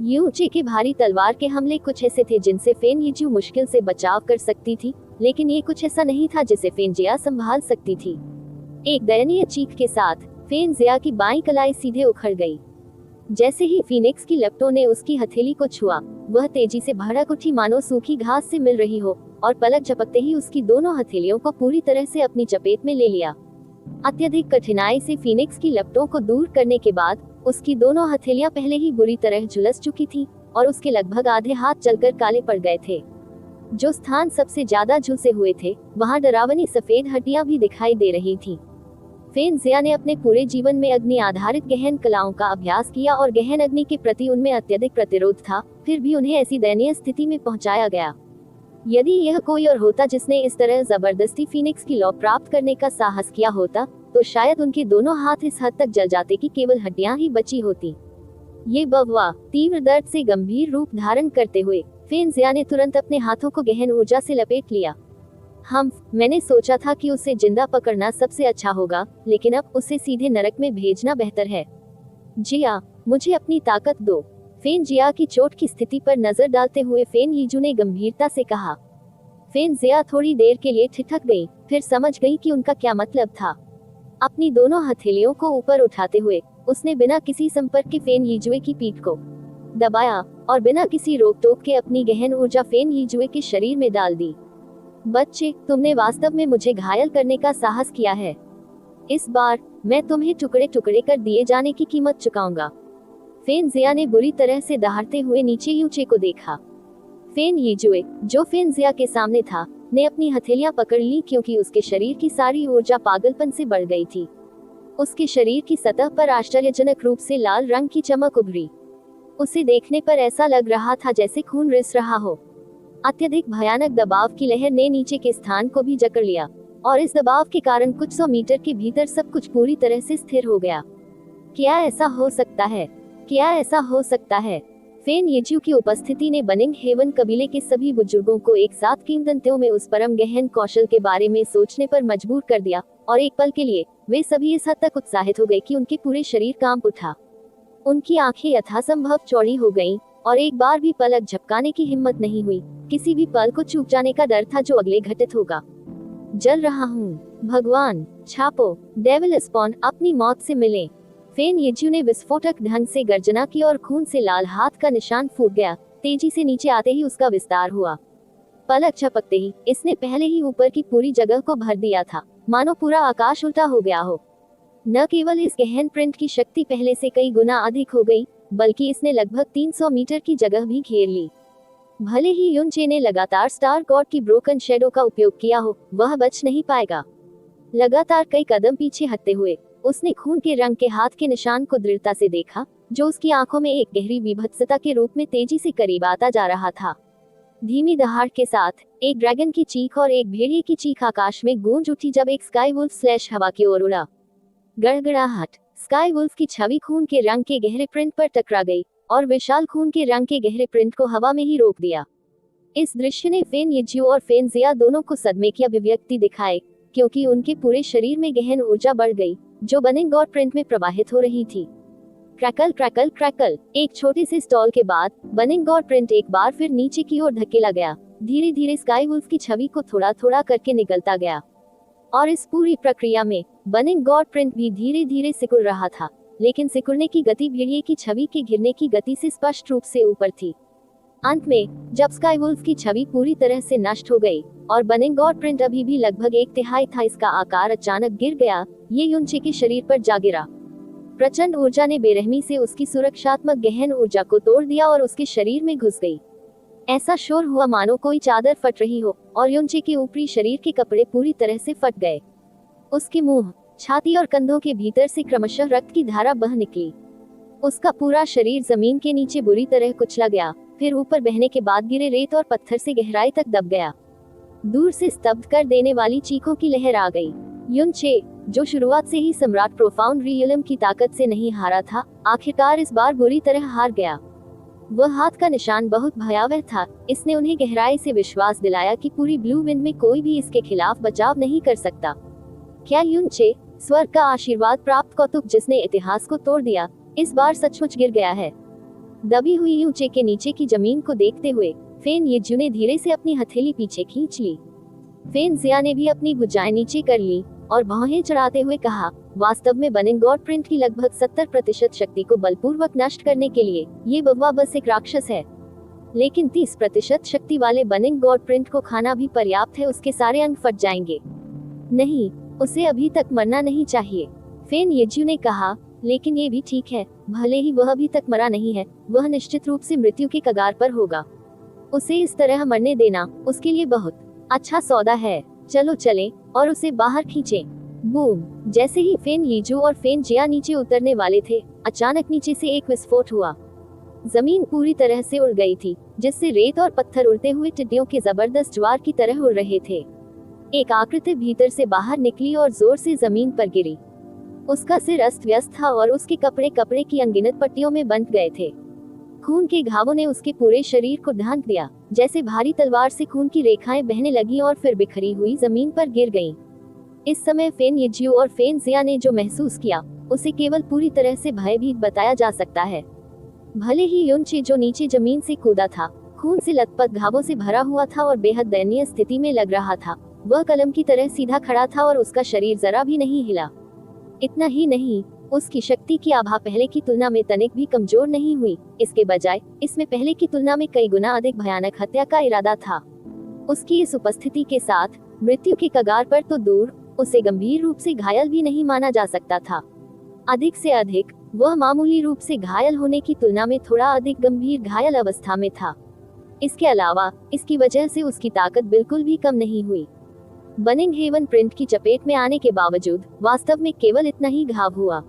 युनचे के भारी तलवार के हमले कुछ ऐसे थे जिनसे फेन यीजू मुश्किल से बचाव कर सकती थी, लेकिन ये कुछ ऐसा नहीं था जिसे फेन जिया संभाल सकती थी। एक दयनीय चीख के साथ फेन जिया की बाईं कलाई सीधे उखड़ गई। जैसे ही फीनिक्स की लपटों ने उसकी हथेली को छुआ, वह तेजी से भड़क उठी मानो सूखी घास से मिल रही हो, और पलक झपकते ही उसकी दोनों हथेलियों को पूरी तरह से अपनी चपेट में ले लिया। अत्यधिक कठिनाई से फीनिक्स की लपटों को दूर करने के बाद उसकी दोनों हथेलियां पहले ही बुरी तरह झुलस चुकी थी और उसके लगभग आधे हाथ जलकर काले पड़ गए थे। जो स्थान सबसे ज्यादा झुलसे हुए थे, वहां डरावनी सफेद हड्डियां भी दिखाई दे रही थीं। फेन जिया ने अपने पूरे जीवन में अग्नि आधारित गहन कलाओं का अभ्यास किया और गहन अग्नि के प्रति उनमें अत्यधिक प्रतिरोध था, फिर भी उन्हें ऐसी दयनीय स्थिति में पहुंचाया गया। यदि यह कोई और होता जिसने इस तरह जबरदस्ती फीनिक्स की लौ प्राप्त करने का साहस किया होता, तो शायद उनके दोनों हाथ इस हद तक जल जाते कि केवल हड्डियां ही बची होती। ये बववा तीव्र दर्द से गंभीर रूप धारण करते हुए फेन जिया ने तुरंत अपने हाथों को गहन ऊर्जा से लपेट लिया। मैंने सोचा था कि उसे जिंदा पकड़ना सबसे अच्छा होगा, लेकिन अब उसे सीधे नरक में भेजना बेहतर है। जिया, मुझे अपनी ताकत दो। फेन जिया की चोट की स्थिति पर नजर डालते हुए फेन यीजू ने गंभीरता से कहा। फेन जिया थोड़ी देर के लिए ठिठक गई, फिर समझ गई कि उनका क्या मतलब था। अपनी दोनों हथेलियों को ऊपर उठाते हुए उसने बिना किसी संपर्क के फेन यीजुए की पीठ को दबाया और बिना किसी रोक टोक के अपनी गहन ऊर्जा फेन यीजुए के शरीर में डाल दी। बच्चे, तुमने वास्तव में मुझे घायल करने का साहस किया है। इस बार मैं तुम्हें टुकड़े टुकड़े कर दिए जाने की कीमत चुकाऊंगा। फेन जिया ने बुरी तरह से दहाड़ते हुए नीचे यूचे को देखा। फेन यीजुए, जो फेन जिया के सामने था, ने अपनी हथेलियां पकड़ ली क्योंकि उसके शरीर की सारी ऊर्जा पागलपन से बढ़ गई थी। उसके शरीर की सतह पर आश्चर्यजनक रूप से लाल रंग की चमक उभरी। उसे देखने पर ऐसा लग रहा था जैसे खून रिस रहा हो। अत्यधिक भयानक दबाव की लहर ने नीचे के स्थान को भी जकड़ लिया और इस दबाव के कारण कुछ 100 मीटर के भीतर सब कुछ पूरी तरह से स्थिर हो गया। क्या ऐसा हो सकता है? क्या ऐसा हो सकता है? फेन येज्यू की उपस्थिति ने बनिंग हेवन कबीले के सभी बुजुर्गों को एक साथ किंवदंतियों में उस परम गहन कौशल के बारे में सोचने पर मजबूर कर दिया और एक पल के लिए वे सभी इस हद तक उत्साहित हो गए कि उनके पूरे शरीर कांप उठा। उनकी आंखें यथासंभव चौड़ी हो गईं और एक बार भी पलक झपकाने की हिम्मत नहीं हुई। किसी भी पल को चूक जाने का डर था जो अगले घटित होगा। जल रहा हूँ, भगवान, छापो, डेविल स्पॉन, अपनी मौत से मिले। फेन येज्यू ने विस्फोटक ढंग से गर्जना की और खून से लाल हाथ का निशान फूट गया। तेजी से नीचे आते ही उसका विस्तार हुआ। पलक झपकते ही इसने पहले ही ऊपर की पूरी जगह को भर दिया था, मानो पूरा आकाश उल्टा हो गया हो। न केवल इस गहन प्रिंट की शक्ति पहले से कई गुना अधिक हो गई, बल्कि इसने लगभग 300 मीटर की जगह भी घेर ली। भले ही युनचे ने लगातार स्टार गॉड की ब्रोकन शेडो का उपयोग किया हो, वह बच नहीं पाएगा। लगातार कई कदम पीछे हटते हुए उसने खून के रंग के हाथ के निशान को दृढ़ता से देखा, जो उसकी आंखों में एक गहरी विभत्सता के रूप में तेजी से करीब आता जा रहा था। धीमी दहाड़ के साथ एक ड्रैगन की चीख और एक भेड़िए की चीख आकाश में गूंज उठी जब एक स्काई वुल्फ स्लैश हवा की ओर उड़ा। गड़गड़ाहट। स्काई वुल्फ की छवि खून के रंग के गहरे प्रिंट पर टकरा गई और विशाल खून के रंग के गहरे प्रिंट को हवा में ही रोक दिया। इस दृश्य ने फेन येज्यू और फेन जिया दोनों को सदमे की अभिव्यक्ति दिखाए, क्योंकि उनके पूरे शरीर में गहन ऊर्जा बढ़ गई जो बनिंग गॉड प्रिंट में प्रवाहित हो रही थी। Crackle crackle crackle. एक छोटे से स्टॉल के बाद बनिंग गॉड प्रिंट एक बार फिर नीचे की ओर धकेला गया। धीरे धीरे स्काई वुल्फ की छवि को थोड़ा थोड़ा करके निकलता गया और इस पूरी प्रक्रिया में बनिंग गॉड प्रिंट भी धीरे धीरे सिकुड़ रहा था, लेकिन सिकुड़ने की गति भेड़िए की छवि के गिरने की गति से स्पष्ट रूप से ऊपर थी। अंत में जब स्काई वुल्फ की छवि पूरी तरह से नष्ट हो गई और बनिंग गॉड प्रिंट अभी भी लगभग 1/3 था, इसका आकार अचानक गिर गया। ये युनचे के शरीर पर जा गिरा। प्रचंड ऊर्जा ने बेरहमी से उसकी सुरक्षात्मक गहन ऊर्जा को तोड़ दिया और उसके शरीर में घुस गई। ऐसा शोर हुआ मानो कोई चादर फट रही हो और युनचे के ऊपरी शरीर के कपड़े पूरी तरह से फट गए। उसके मुंह, छाती और कंधों के भीतर से क्रमशः रक्त की धारा बह निकली। उसका पूरा शरीर जमीन के नीचे बुरी तरह कुचला गया, फिर ऊपर बहने के बाद गिरे रेत और पत्थर से गहराई तक दब गया। दूर से स्तब्ध कर देने वाली चीखों की लहर आ गई। युनचे, जो शुरुआत से ही सम्राट प्रोफाउंड रियलम की ताकत से नहीं हारा था, आखिरकार इस बार बुरी तरह हार गया। वह हाथ का निशान बहुत भयावह था। इसने उन्हें गहराई से विश्वास दिलाया कि पूरी ब्लू विंड में कोई भी इसके खिलाफ बचाव नहीं कर सकता। क्या युनचे, स्वर्ग का आशीर्वाद प्राप्त कौतुक जिसने इतिहास को तोड़ दिया, इस बार सचमुच गिर गया है? दबी हुई युनचे के नीचे की जमीन को देखते हुए फेन येज्यू ने धीरे से अपनी हथेली पीछे खींच ली। फेन जिया ने भी अपनी भुजाएं नीचे कर ली और भौहें चढ़ाते हुए कहा, वास्तव में बनिंग गॉड प्रिंट की लगभग 70% शक्ति को बलपूर्वक नष्ट करने के लिए ये बब्बा बस एक राक्षस है, लेकिन 30% शक्ति वाले बनिंग गॉड प्रिंट को खाना भी पर्याप्त है। उसके सारे अंग फट जाएंगे। नहीं, उसे अभी तक मरना नहीं चाहिए, फेन येज्यू ने कहा। लेकिन ये भी ठीक है, भले ही वह अभी तक मरा नहीं है, वह निश्चित रूप से मृत्यु के कगार पर होगा। उसे इस तरह मरने देना उसके लिए बहुत अच्छा सौदा है। चलो चलें और उसे बाहर खींचें। बूम। जैसे ही फेन येज्यू और फेन जिया नीचे उतरने वाले थे, अचानक नीचे से एक विस्फोट हुआ। जमीन पूरी तरह से उड़ गई थी, जिससे रेत और पत्थर उड़ते हुए टिड्डियों के जबरदस्त ज्वार की तरह उड़ रहे थे। एक आकृति भीतर से बाहर निकली और जोर से जमीन पर गिरी। उसका सिर अस्त व्यस्त था और उसके कपड़े की अनगिनत पट्टियों में बंध गए थे। खून के घावों ने उसके पूरे शरीर को ढांक दिया, जैसे भारी तलवार से खून की रेखाएं बहने लगी और फिर बिखरी हुई जमीन पर गिर गईं। इस समय फेन येज्यू और फेन जिया ने जो महसूस किया, उसे केवल पूरी तरह से भयभीत बताया जा सकता है। भले ही युनचे, जो नीचे जमीन से कूदा था, खून से लथपथ घावों से भरा हुआ था और बेहद दयनीय स्थिति में लग रहा था, वह कलम की तरह सीधा खड़ा था और उसका शरीर जरा भी नहीं हिला। इतना ही नहीं, उसकी शक्ति की आभा पहले की तुलना में तनिक भी कमजोर नहीं हुई। इसके बजाय इसमें पहले की तुलना में कई गुना अधिक भयानक हत्या का इरादा था। उसकी इस उपस्थिति के साथ मृत्यु के कगार पर तो दूर, उसे गंभीर रूप से घायल भी नहीं माना जा सकता था। अधिक से अधिक वह मामूली रूप से घायल होने की तुलना में थोड़ा अधिक गंभीर घायल अवस्था में था। इसके अलावा इसकी वजह से उसकी ताकत बिल्कुल भी कम नहीं हुई। बनिंग हेवन प्रिंट की चपेट में आने के बावजूद वास्तव में केवल इतना ही घाव हुआ।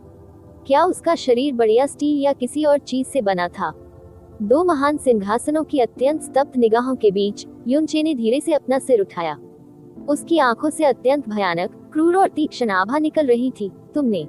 क्या उसका शरीर बढ़िया स्टील या किसी और चीज से बना था? दो महान सिंहासनों की अत्यंत स्तब्ध निगाहों के बीच युनचे ने धीरे से अपना सिर उठाया। उसकी आंखों से अत्यंत भयानक, क्रूर और तीक्ष्ण आभा निकल रही थी। तुमने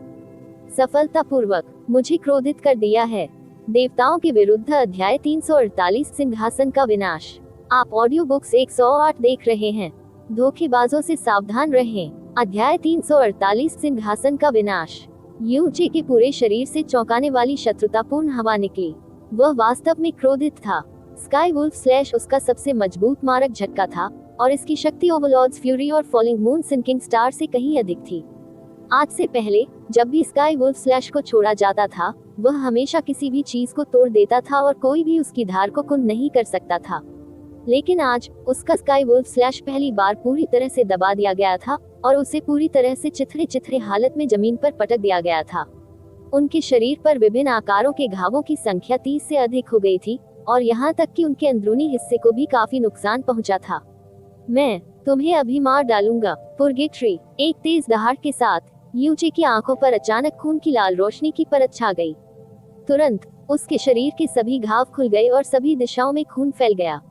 सफलतापूर्वक मुझे क्रोधित कर दिया है। देवताओं के विरुद्ध अध्याय 348 सिंहासन का विनाश। आप ऑडियो बुक्स 108 देख रहे हैं। धोखेबाजों से सावधान रहें। अध्याय 348 सिंहासन का विनाश। युनचे के पूरे शरीर से चौंकाने वाली शत्रुतापूर्ण हवा निकली। वह वास्तव में क्रोधित था। स्काई वुल्फ स्लैश उसका सबसे मजबूत मारक झटका था और इसकी शक्ति ओवरलॉर्ड्स फ्यूरी और फॉलिंग मून सिंकिंग स्टार से कहीं अधिक थी। आज से पहले जब भी स्काई वुल्फ स्लैश को छोड़ा जाता था, वह हमेशा किसी भी चीज को तोड़ देता था और कोई भी उसकी धार को कुंद नहीं कर सकता था। लेकिन आज उसका स्काई वुल्फ स्लैश पहली बार पूरी तरह से दबा दिया गया था और उसे पूरी तरह से चिथड़े चिथड़े हालत में जमीन पर पटक दिया गया था। उनके शरीर पर विभिन्न आकारों के घावों की संख्या 30 से अधिक हो गई थी और यहाँ तक कि उनके अंदरूनी हिस्से को भी काफी नुकसान पहुंचा था। मैं तुम्हें अभी मार डालूंगा, पुर्गेटरी। एक तेज दहाड़ के साथ युनचे की आंखों पर अचानक खून की लाल रोशनी की परत छा गई। तुरंत उसके शरीर के सभी घाव खुल गए और सभी दिशाओं में खून फैल गया।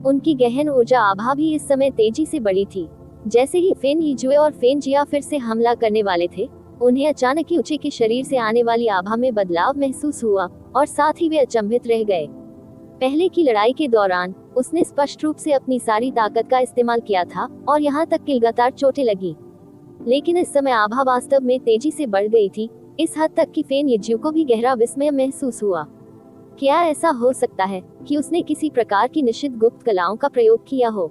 उनकी गहन ऊर्जा आभा भी इस समय तेजी से बढ़ी थी। जैसे ही फेन यीजुए और फेन जिया फिर से हमला करने वाले थे, उन्हें अचानक युनचे के शरीर से आने वाली आभा में बदलाव महसूस हुआ और साथ ही वे अचंभित रह गए। पहले की लड़ाई के दौरान उसने स्पष्ट रूप से अपनी सारी ताकत का इस्तेमाल किया था और यहाँ तक कि लगातार चोटें लगी। लेकिन इस समय आभा वास्तव में तेजी से बढ़ गई थी, इस हद तक कि फेन यीजू को भी गहरा विस्मय महसूस हुआ। क्या ऐसा हो सकता है कि उसने किसी प्रकार की निषिद्ध गुप्त कलाओं का प्रयोग किया हो?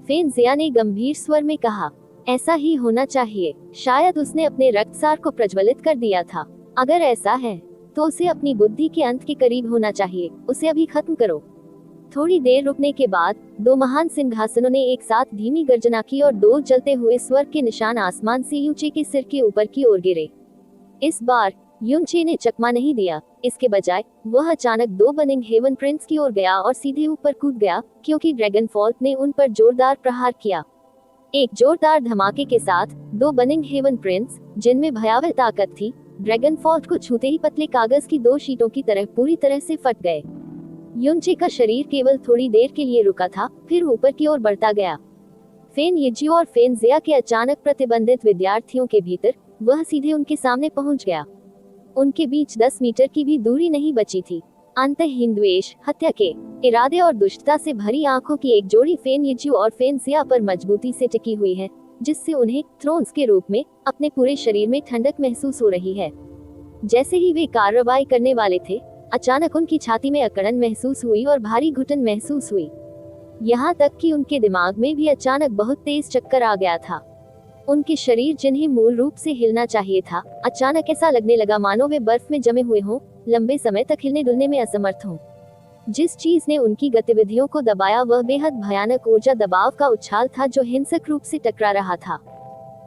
फेन जिया ने गंभीर स्वर में कहा। ऐसा ही होना चाहिए। शायद उसने अपने रक्तसार को प्रज्वलित कर दिया था। अगर ऐसा है तो उसे अपनी बुद्धि के अंत के करीब होना चाहिए। उसे अभी खत्म करो। थोड़ी देर रुकने के बाद दो महान सिंहासनों ने एक साथ धीमी गर्जना की और दो जलते हुए स्वर्ग के निशान आसमान से युनचे के सिर के ऊपर की ओर गिरे। इस बार युनचे ने चकमा नहीं दिया। इसके बजाय वह अचानक दो बनिंग हेवन प्रिंस की ओर गया और सीधे ऊपर कूद गया, क्योंकि ड्रैगन फॉल्ट ने उन पर जोरदार प्रहार किया। एक जोरदार धमाके के साथ दो बनिंग हेवन प्रिंस, जिनमें भयावह ताकत थी, ड्रैगन फॉल्ट को छूते ही पतले कागज की दो शीटों की तरह पूरी तरह से फट गए। युनचे का शरीर केवल थोड़ी देर के लिए रुका था, फिर ऊपर की ओर बढ़ता गया। फेन यीजू और फेन जिया के अचानक प्रतिबंधित विद्यार्थियों के भीतर वह सीधे उनके सामने पहुंच गया। उनके बीच 10 मीटर की भी दूरी नहीं बची थी। अंतहीन द्वेष, हत्या के इरादे और दुष्टता से भरी आंखों की एक जोड़ी फेन यीजू और फेन जिया पर मजबूती से टिकी हुई है, जिससे उन्हें थ्रोन्स के रूप में अपने पूरे शरीर में ठंडक महसूस हो रही है। जैसे ही वे कार्रवाई करने वाले थे, अचानक उनकी छाती में अकड़न महसूस हुई और भारी घुटन महसूस हुई। यहाँ तक कि उनके दिमाग में भी अचानक बहुत तेज चक्कर आ गया था। उनके शरीर, जिन्हें मूल रूप से हिलना चाहिए था, अचानक ऐसा लगने लगा मानो वे बर्फ में जमे हुए हों, लंबे समय तक हिलने डुलने में असमर्थ हों। जिस चीज ने उनकी गतिविधियों को दबाया वह बेहद भयानक ऊर्जा दबाव का उछाल था, जो हिंसक रूप से टकरा रहा था।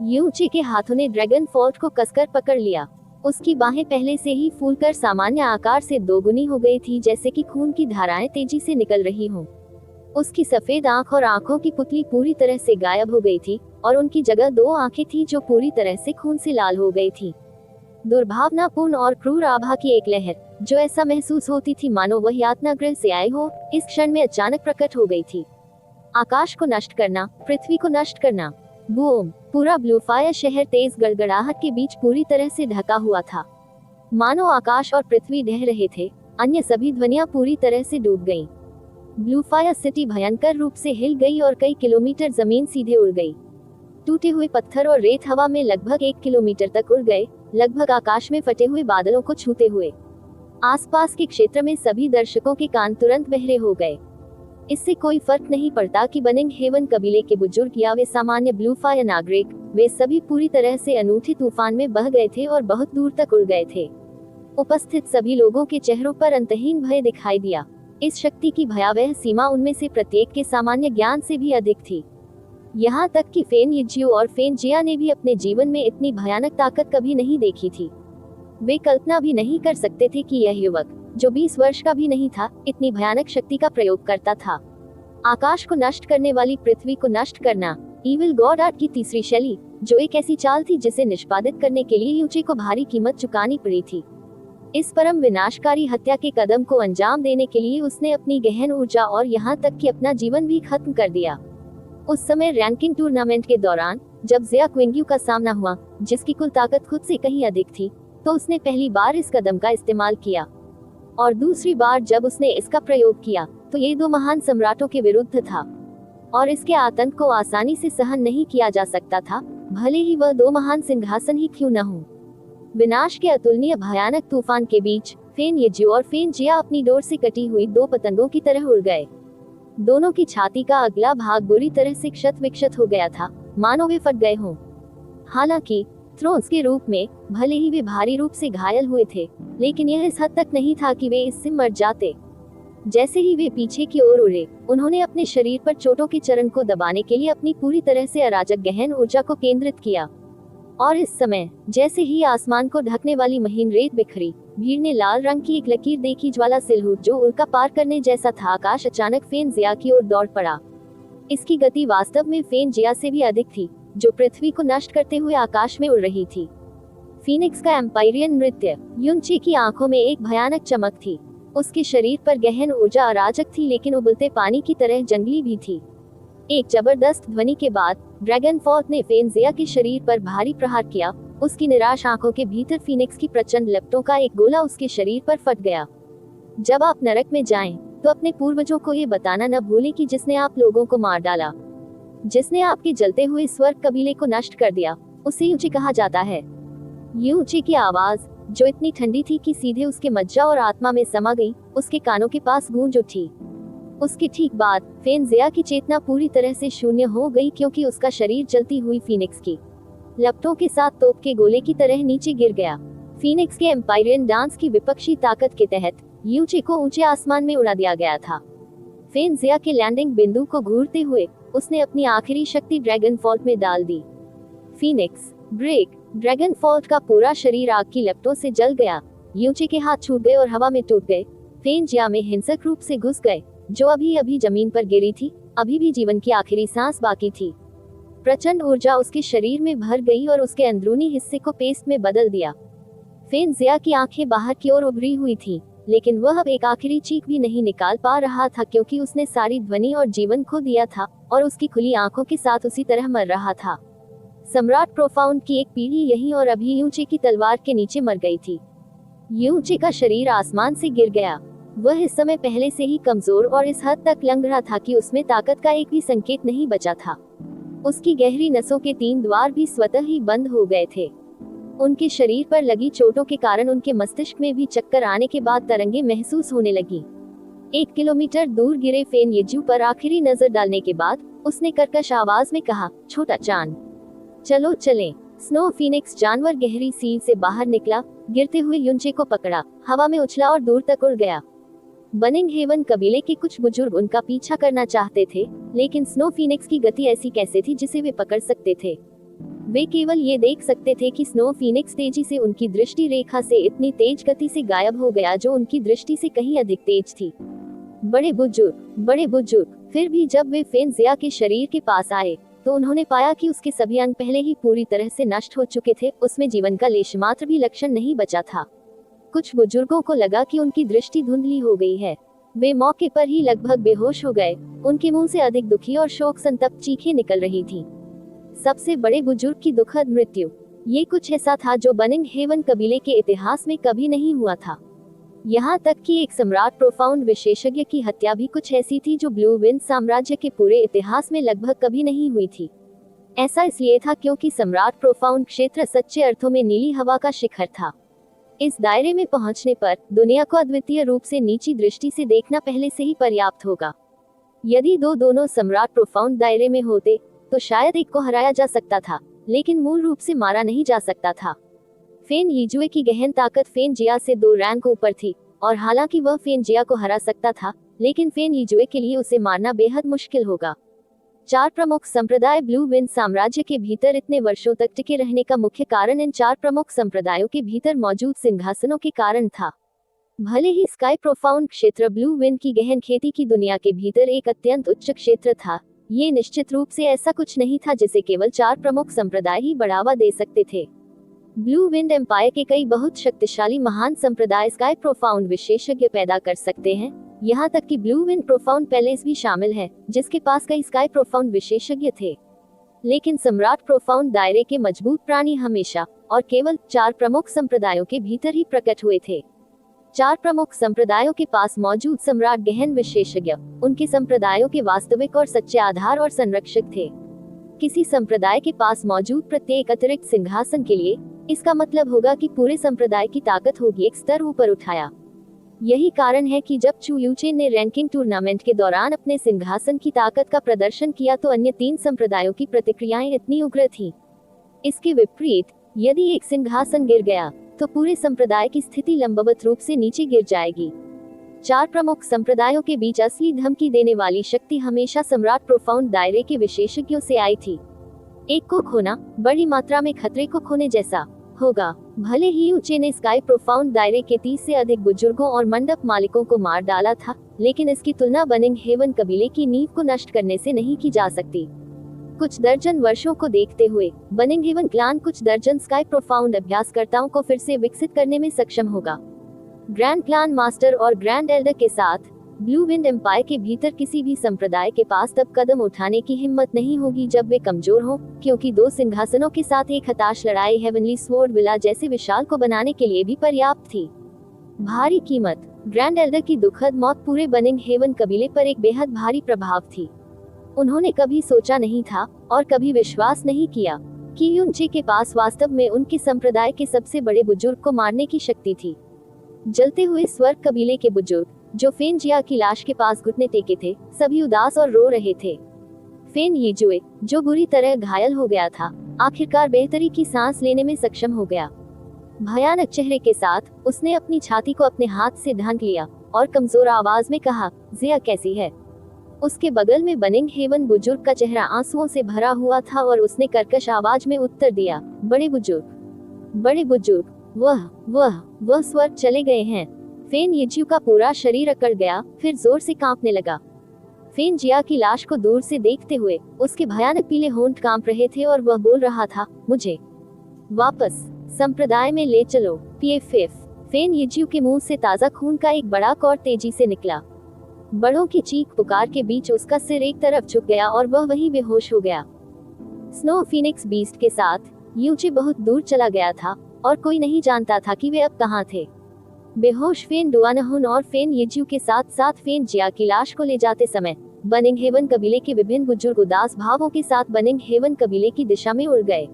युनचे के हाथों ने ड्रैगन फॉल्ट को कसकर पकड़ लिया। उसकी बाहें पहले से ही फूलकर सामान्य आकार से दोगुनी हो गई थी, जैसे कि खून की धाराएं तेजी से निकल रही हों। उसकी सफेद आंख और आंखों की पुतली पूरी तरह से गायब हो गई थी और उनकी जगह दो आंखें थी जो पूरी तरह से खून से लाल हो गई थी। दुर्भावनापूर्ण और क्रूर आभा की एक लहर, जो ऐसा महसूस होती थी मानो वह यातनागृह से आए हो, इस क्षण में अचानक प्रकट हो गई थी। आकाश को नष्ट करना, पृथ्वी को नष्ट करना। बूम! पूरा ब्लूफायर शहर तेज गड़गड़ाहट के बीच पूरी तरह से ढका हुआ था, मानो आकाश और पृथ्वी ढह रहे थे। अन्य सभी ध्वनियां पूरी तरह से डूब गईं। ब्लूफायर सिटी भयंकर रूप से हिल गई और कई किलोमीटर जमीन सीधे उड़ गई। टूटे हुए पत्थर और रेत हवा में लगभग 1 किलोमीटर तक उड़ गए, लगभग आकाश में फटे हुए बादलों को छूते हुए। आसपास के क्षेत्र में सभी दर्शकों के कान तुरंत बहरे हो गए। इससे कोई फर्क नहीं पड़ता कि बनिंग हेवन कबीले के बुजुर्ग या वे सामान्य ब्लूफायर नागरिक, वे सभी पूरी तरह से अनूठे तूफान में बह गए थे और बहुत दूर तक उड़ गए थे। उपस्थित सभी लोगों के चेहरों पर अंतहीन भय दिखाई दिया। इस शक्ति की भयावह सीमा उनमें से प्रत्येक के सामान्य ज्ञान से भी अधिक थी। यहाँ तक कि फेन यीजू और फेन जिया ने भी अपने जीवन में इतनी भयानक ताकत कभी नहीं देखी थी। वे कल्पना भी नहीं कर सकते थे कि यह युवक, जो 20 वर्ष का भी नहीं था, इतनी भयानक शक्ति का प्रयोग करता था। आकाश को नष्ट करने वाली पृथ्वी को नष्ट करना, इविल गॉड आर्ट की तीसरी शैली, जो एक ऐसी चाल थी जिसे निष्पादित करने के लिए युनचे को भारी कीमत चुकानी पड़ी थी। इस परम विनाशकारी हत्या के कदम को अंजाम देने के लिए उसने अपनी गहन ऊर्जा और यहाँ तक कि अपना जीवन भी खत्म कर दिया। उस समय रैंकिंग टूर्नामेंट के दौरान जब जिया क्विंग्यू का सामना हुआ, जिसकी कुल ताकत खुद से कहीं अधिक थी, तो उसने पहली बार इस कदम का इस्तेमाल किया, और दूसरी बार जब उसने इसका प्रयोग किया तो ये दो महान सम्राटों के विरुद्ध था, और इसके आतंक को आसानी से सहन नहीं किया जा सकता था, भले ही वह दो महान सिंहासन ही क्यों न हो। विनाश के अतुलनीय भयानक तूफान के बीच फेन येजियो और फेन जिया अपनी डोर से कटी हुई दो पतंगों की तरह उड़ गए। दोनों की छाती का अगला भाग बुरी तरह से क्षत विक्षत हो गया था, मानो वे फट गए हों। हालांकि थ्रोन्स के रूप में भले ही वे भारी रूप से घायल हुए थे, लेकिन यह इस हद तक नहीं था कि वे इससे मर जाते। जैसे ही वे पीछे की ओर उड़े, उन्होंने अपने शरीर पर चोटों के चरण को दबाने के लिए अपनी पूरी तरह से अराजक गहन ऊर्जा को केंद्रित किया, और इस समय जैसे ही आसमान को ढकने वाली महीन रेत बिखरी, भीड़ ने लाल रंग की एक लकीर देखी, ज्वाला सिलहूट जो उल्का पार करने जैसा था। आकाश अचानक फेन जिया की ओर दौड़ पड़ा। इसकी गति वास्तव में फेन जिया से भी अधिक थी, जो पृथ्वी को नष्ट करते हुए आकाश में उड़ रही थी। फीनिक्स का एम्पायरियन नृत्य। युनची की आंखों में एक भयानक चमक थी। उसके शरीर पर गहन ऊर्जा अराजक थी, लेकिन उबलते पानी की तरह जंगली भी थी। एक जबरदस्त ध्वनि के बाद ड्रैगनफॉर्ट ने फेन जिया के शरीर पर भारी प्रहार किया। उसकी निराश आंखों के भीतर फीनिक्स की प्रचंड लपटों का एक गोला उसके शरीर पर फट गया। जब आप नरक में जाएं, तो अपने पूर्वजों को ये बताना न भूलें कि जिसने आप लोगों को मार डाला, जिसने आपके जलते हुए स्वर्ग कबीले को नष्ट कर दिया, उसे यूची कहा जाता है। यूची की आवाज, जो इतनी ठंडी थी कि सीधे उसके मज्जा और आत्मा में समा गई, उसके कानों के पास गूंज उठी। उसके ठीक बाद फेन जिया की चेतना पूरी तरह से शून्य हो गई, क्योंकि उसका शरीर जलती हुई फीनिक्स की लपटों के साथ तोप के गोले की तरह नीचे गिर गया। फीनिक्स के एम्पायरियन डांस की विपक्षी ताकत के तहत यूची को ऊंचे आसमान में उड़ा दिया गया था। फेन जिया के लैंडिंग बिंदु को घूरते हुए उसने अपनी आखिरी शक्ति ड्रैगनफॉर्ट में डाल दी। Phoenix break. ड्रैगनफॉर्ट का पूरा शरीर आग की लपटों से जल गया। यूची के हाथ छूट गए और हवा में टूट गए। फेन जिया में हिंसक रूप से घुस गए, जो अभी अभी जमीन पर गिरी थी, अभी भी जीवन की आखिरी सांस बाकी थी। प्रचंड ऊर्जा उसके शरीर में भर गई और उसके अंदरूनी हिस्से को पेस्ट में बदल दिया। फेन जिया की आंखें बाहर की ओर उभरी हुई थी, लेकिन वह अब एक आखिरी चीख भी नहीं निकाल पा रहा था, क्योंकि उसने सारी ध्वनि और जीवन खो दिया था और उसकी खुली आंखों के साथ उसी तरह मर रहा था। सम्राट प्रोफाउंड की एक पीढ़ी यहीं और अभी यूची की तलवार के नीचे मर गई थी। यूची का शरीर आसमान से गिर गया। वह इस समय पहले से ही कमजोर और इस हद तक लंगड़ा था कि उसमें ताकत का एक भी संकेत नहीं बचा था। उसकी गहरी नसों के 3 द्वार भी स्वतः ही बंद हो गए थे। उनके शरीर पर लगी चोटों के कारण उनके मस्तिष्क में भी चक्कर आने के बाद तरंगे महसूस होने लगी। 1 किलोमीटर दूर गिरे फेन येजियो पर आखिरी नजर डालने के बाद उसने कर्कश आवाज में कहा, छोटा चांद, चलो चलें। स्नो फीनिक्स जानवर गहरी सील से बाहर निकला, गिरते हुए युनचे को पकड़ा, हवा में उछला और दूर तक उड़ गया। बनिंग हेवन कबीले के कुछ बुजुर्ग उनका पीछा करना चाहते थे, लेकिन स्नो फीनिक्स की गति ऐसी कैसे थी जिसे वे पकड़ सकते थे। वे केवल ये देख सकते थे कि स्नो फीनिक्स तेजी से उनकी दृष्टि रेखा से इतनी तेज गति से गायब हो गया, जो उनकी दृष्टि से कहीं अधिक तेज थी। बड़े बुजुर्ग। फिर भी जब वे फेन जिया के शरीर के पास आए, तो उन्होंने पाया कि उसके सभी अंग पहले ही पूरी तरह से नष्ट हो चुके थे। उसमें जीवन का लेश मात्र भी लक्षण नहीं बचा था। कुछ बुजुर्गों को लगा कि उनकी दृष्टि धुंधली हो गई है। वे मौके पर ही लगभग बेहोश हो गए। उनके मुंह से अधिक दुखी और शोक संतप्त चीखें निकल रही थीं। सबसे बड़े बुजुर्ग की दुखद मृत्यु, ये कुछ ऐसा था जो बनिंग हेवन कबीले के इतिहास में कभी नहीं हुआ था। यहाँ तक कि एक सम्राट प्रोफाउंड विशेषज्ञ की हत्या भी कुछ ऐसी थी जो ब्लू विंड साम्राज्य के पूरे इतिहास में लगभग कभी नहीं हुई थी। ऐसा इसलिए था क्योंकि सम्राट प्रोफाउंड क्षेत्र सच्चे अर्थों में नीली हवा का शिखर था। इस दायरे में पहुंचने पर दुनिया को अद्वितीय रूप से नीची दृष्टि से देखना पहले से ही पर्याप्त होगा। यदि दोनों सम्राट प्रोफाउंड दायरे में होते, तो शायद एक को हराया जा सकता था, लेकिन मूल रूप से मारा नहीं जा सकता था। फेन येजियो की गहन ताकत फेन जिया से 2 रैंक ऊपर थी, और हालांकि वह फेन जिया को हरा सकता था, लेकिन फेन येजियो के लिए उसे मारना बेहद मुश्किल होगा। 4 प्रमुख संप्रदाय ब्लू विंड साम्राज्य के भीतर इतने वर्षों तक टिके रहने का मुख्य कारण इन 4 प्रमुख संप्रदायों के भीतर मौजूद सिंहासनों के कारण था। भले ही स्काई प्रोफाउंड क्षेत्र ब्लू विंड की गहन खेती की दुनिया के भीतर एक अत्यंत उच्च क्षेत्र था, ये निश्चित रूप से ऐसा कुछ नहीं था जिसे केवल 4 प्रमुख संप्रदाय ही बढ़ावा दे सकते थे। ब्लू विंड एम्पायर के कई बहुत शक्तिशाली महान संप्रदाय स्काई प्रोफाउंड विशेषज्ञ पैदा कर सकते हैं, यहाँ तक कि ब्लू विंड प्रोफाउंड पैलेस भी शामिल है, जिसके पास कई स्काई प्रोफाउंड विशेषज्ञ थे। लेकिन सम्राट प्रोफाउंड दायरे के मजबूत प्राणी हमेशा और केवल 4 प्रमुख संप्रदायों के भीतर ही प्रकट हुए थे। 4 प्रमुख संप्रदायों के पास मौजूद सम्राट गहन विशेषज्ञ उनके संप्रदायों के वास्तविक और सच्चे आधार और संरक्षक थे। किसी संप्रदाय के पास मौजूद प्रत्येक अतिरिक्त सिंहासन के लिए इसका मतलब होगा कि पूरे संप्रदाय की ताकत होगी एक स्तर ऊपर उठाया। यही कारण है कि जब चू यूचेन ने रैंकिंग टूर्नामेंट के दौरान अपने सिंहासन की ताकत का प्रदर्शन किया तो अन्य 3 संप्रदायों की प्रतिक्रियाएं इतनी उग्र थीं। इसके विपरीत, यदि एक सिंहासन गिर गया तो पूरे संप्रदाय की स्थिति लंबवत रूप से नीचे गिर जाएगी। 4 प्रमुख संप्रदायों के बीच असली धमकी देने वाली शक्ति हमेशा सम्राट प्रोफाउंड दायरे के विशेषज्ञों से आई थी। एक को खोना बड़ी मात्रा में खतरे को खोने जैसा होगा। भले ही यूचे ने स्काई प्रोफाउंड दायरे के 30 से अधिक बुजुर्गों और मंडप मालिकों को मार डाला था, लेकिन इसकी तुलना बनिंग हेवन कबीले की नींव को नष्ट करने से नहीं की जा सकती। कुछ दर्जन वर्षों को देखते हुए बनिंग हेवन क्लान कुछ दर्जन स्काई प्रोफाउंड अभ्यासकर्ताओं को फिर से विकसित करने में सक्षम होगा। ग्रैंड क्लान मास्टर और ग्रैंड एल्डर के साथ ब्लू विंड एम्पायर के भीतर किसी भी संप्रदाय के पास तब कदम उठाने की हिम्मत नहीं होगी जब वे कमजोर हों, क्योंकि 2 सिंहासनों के साथ एक हताश लड़ाई हेवनली स्वॉर्ड विला जैसे विशाल को बनाने के लिए भी पर्याप्त थी। भारी कीमत। ग्रैंड एल्डर की दुखद मौत पूरे बनिंग हेवन कबीले पर एक बेहद भारी प्रभाव थी। उन्होंने कभी सोचा नहीं था और कभी विश्वास नहीं किया कि यूनचे के पास वास्तव में उनके संप्रदाय के सबसे बड़े बुजुर्ग को मारने की शक्ति थी। जलते हुए स्वर्ग कबीले के बुजुर्ग जो फेन जिया की लाश के पास घुटने टेके थे, सभी उदास और रो रहे थे। फेन यीजुए, जो बुरी तरह घायल हो गया था, आखिरकार बेहतरी की सांस लेने में सक्षम हो गया। भयानक चेहरे के साथ उसने अपनी छाती को अपने हाथ से ढांक लिया और कमजोर आवाज में कहा, जिया कैसी है? उसके बगल में बनिंग हेवन बुजुर्ग का चेहरा आंसुओं से भरा हुआ था और उसने कर्कश आवाज में उत्तर दिया, बड़े बुजुर्ग, वह स्वर्ग चले गए हैं। फेन यीजू का पूरा शरीर अकड़ गया, फिर जोर से कांपने लगा। फेन जिया की लाश को दूर से देखते हुए उसके भयानक पीले होंठ कांप रहे थे और वह बोल रहा था, मुझे वापस संप्रदाय में ले चलो। पीएफएफ। फेन यीजू के मुंह से ताजा खून का एक बड़ा कौर तेजी से निकला। बड़ों की चीख पुकार के बीच उसका सिर एक तरफ झुक गया और वह वहीं बेहोश हो गया। स्नो फीनिक्स बीस्ट के साथ यूचे बहुत दूर चला गया था और कोई नहीं जानता था कि वे अब कहाँ थे। बेहोश फेन डुआनहुन और फेन यीजू के साथ साथ फेन जिया की लाश को ले जाते समय बनिंग हेवन कबीले के विभिन्न बुजुर्ग उदास भावों के साथ बनिंग हेवन कबीले की दिशा में उड़ गए।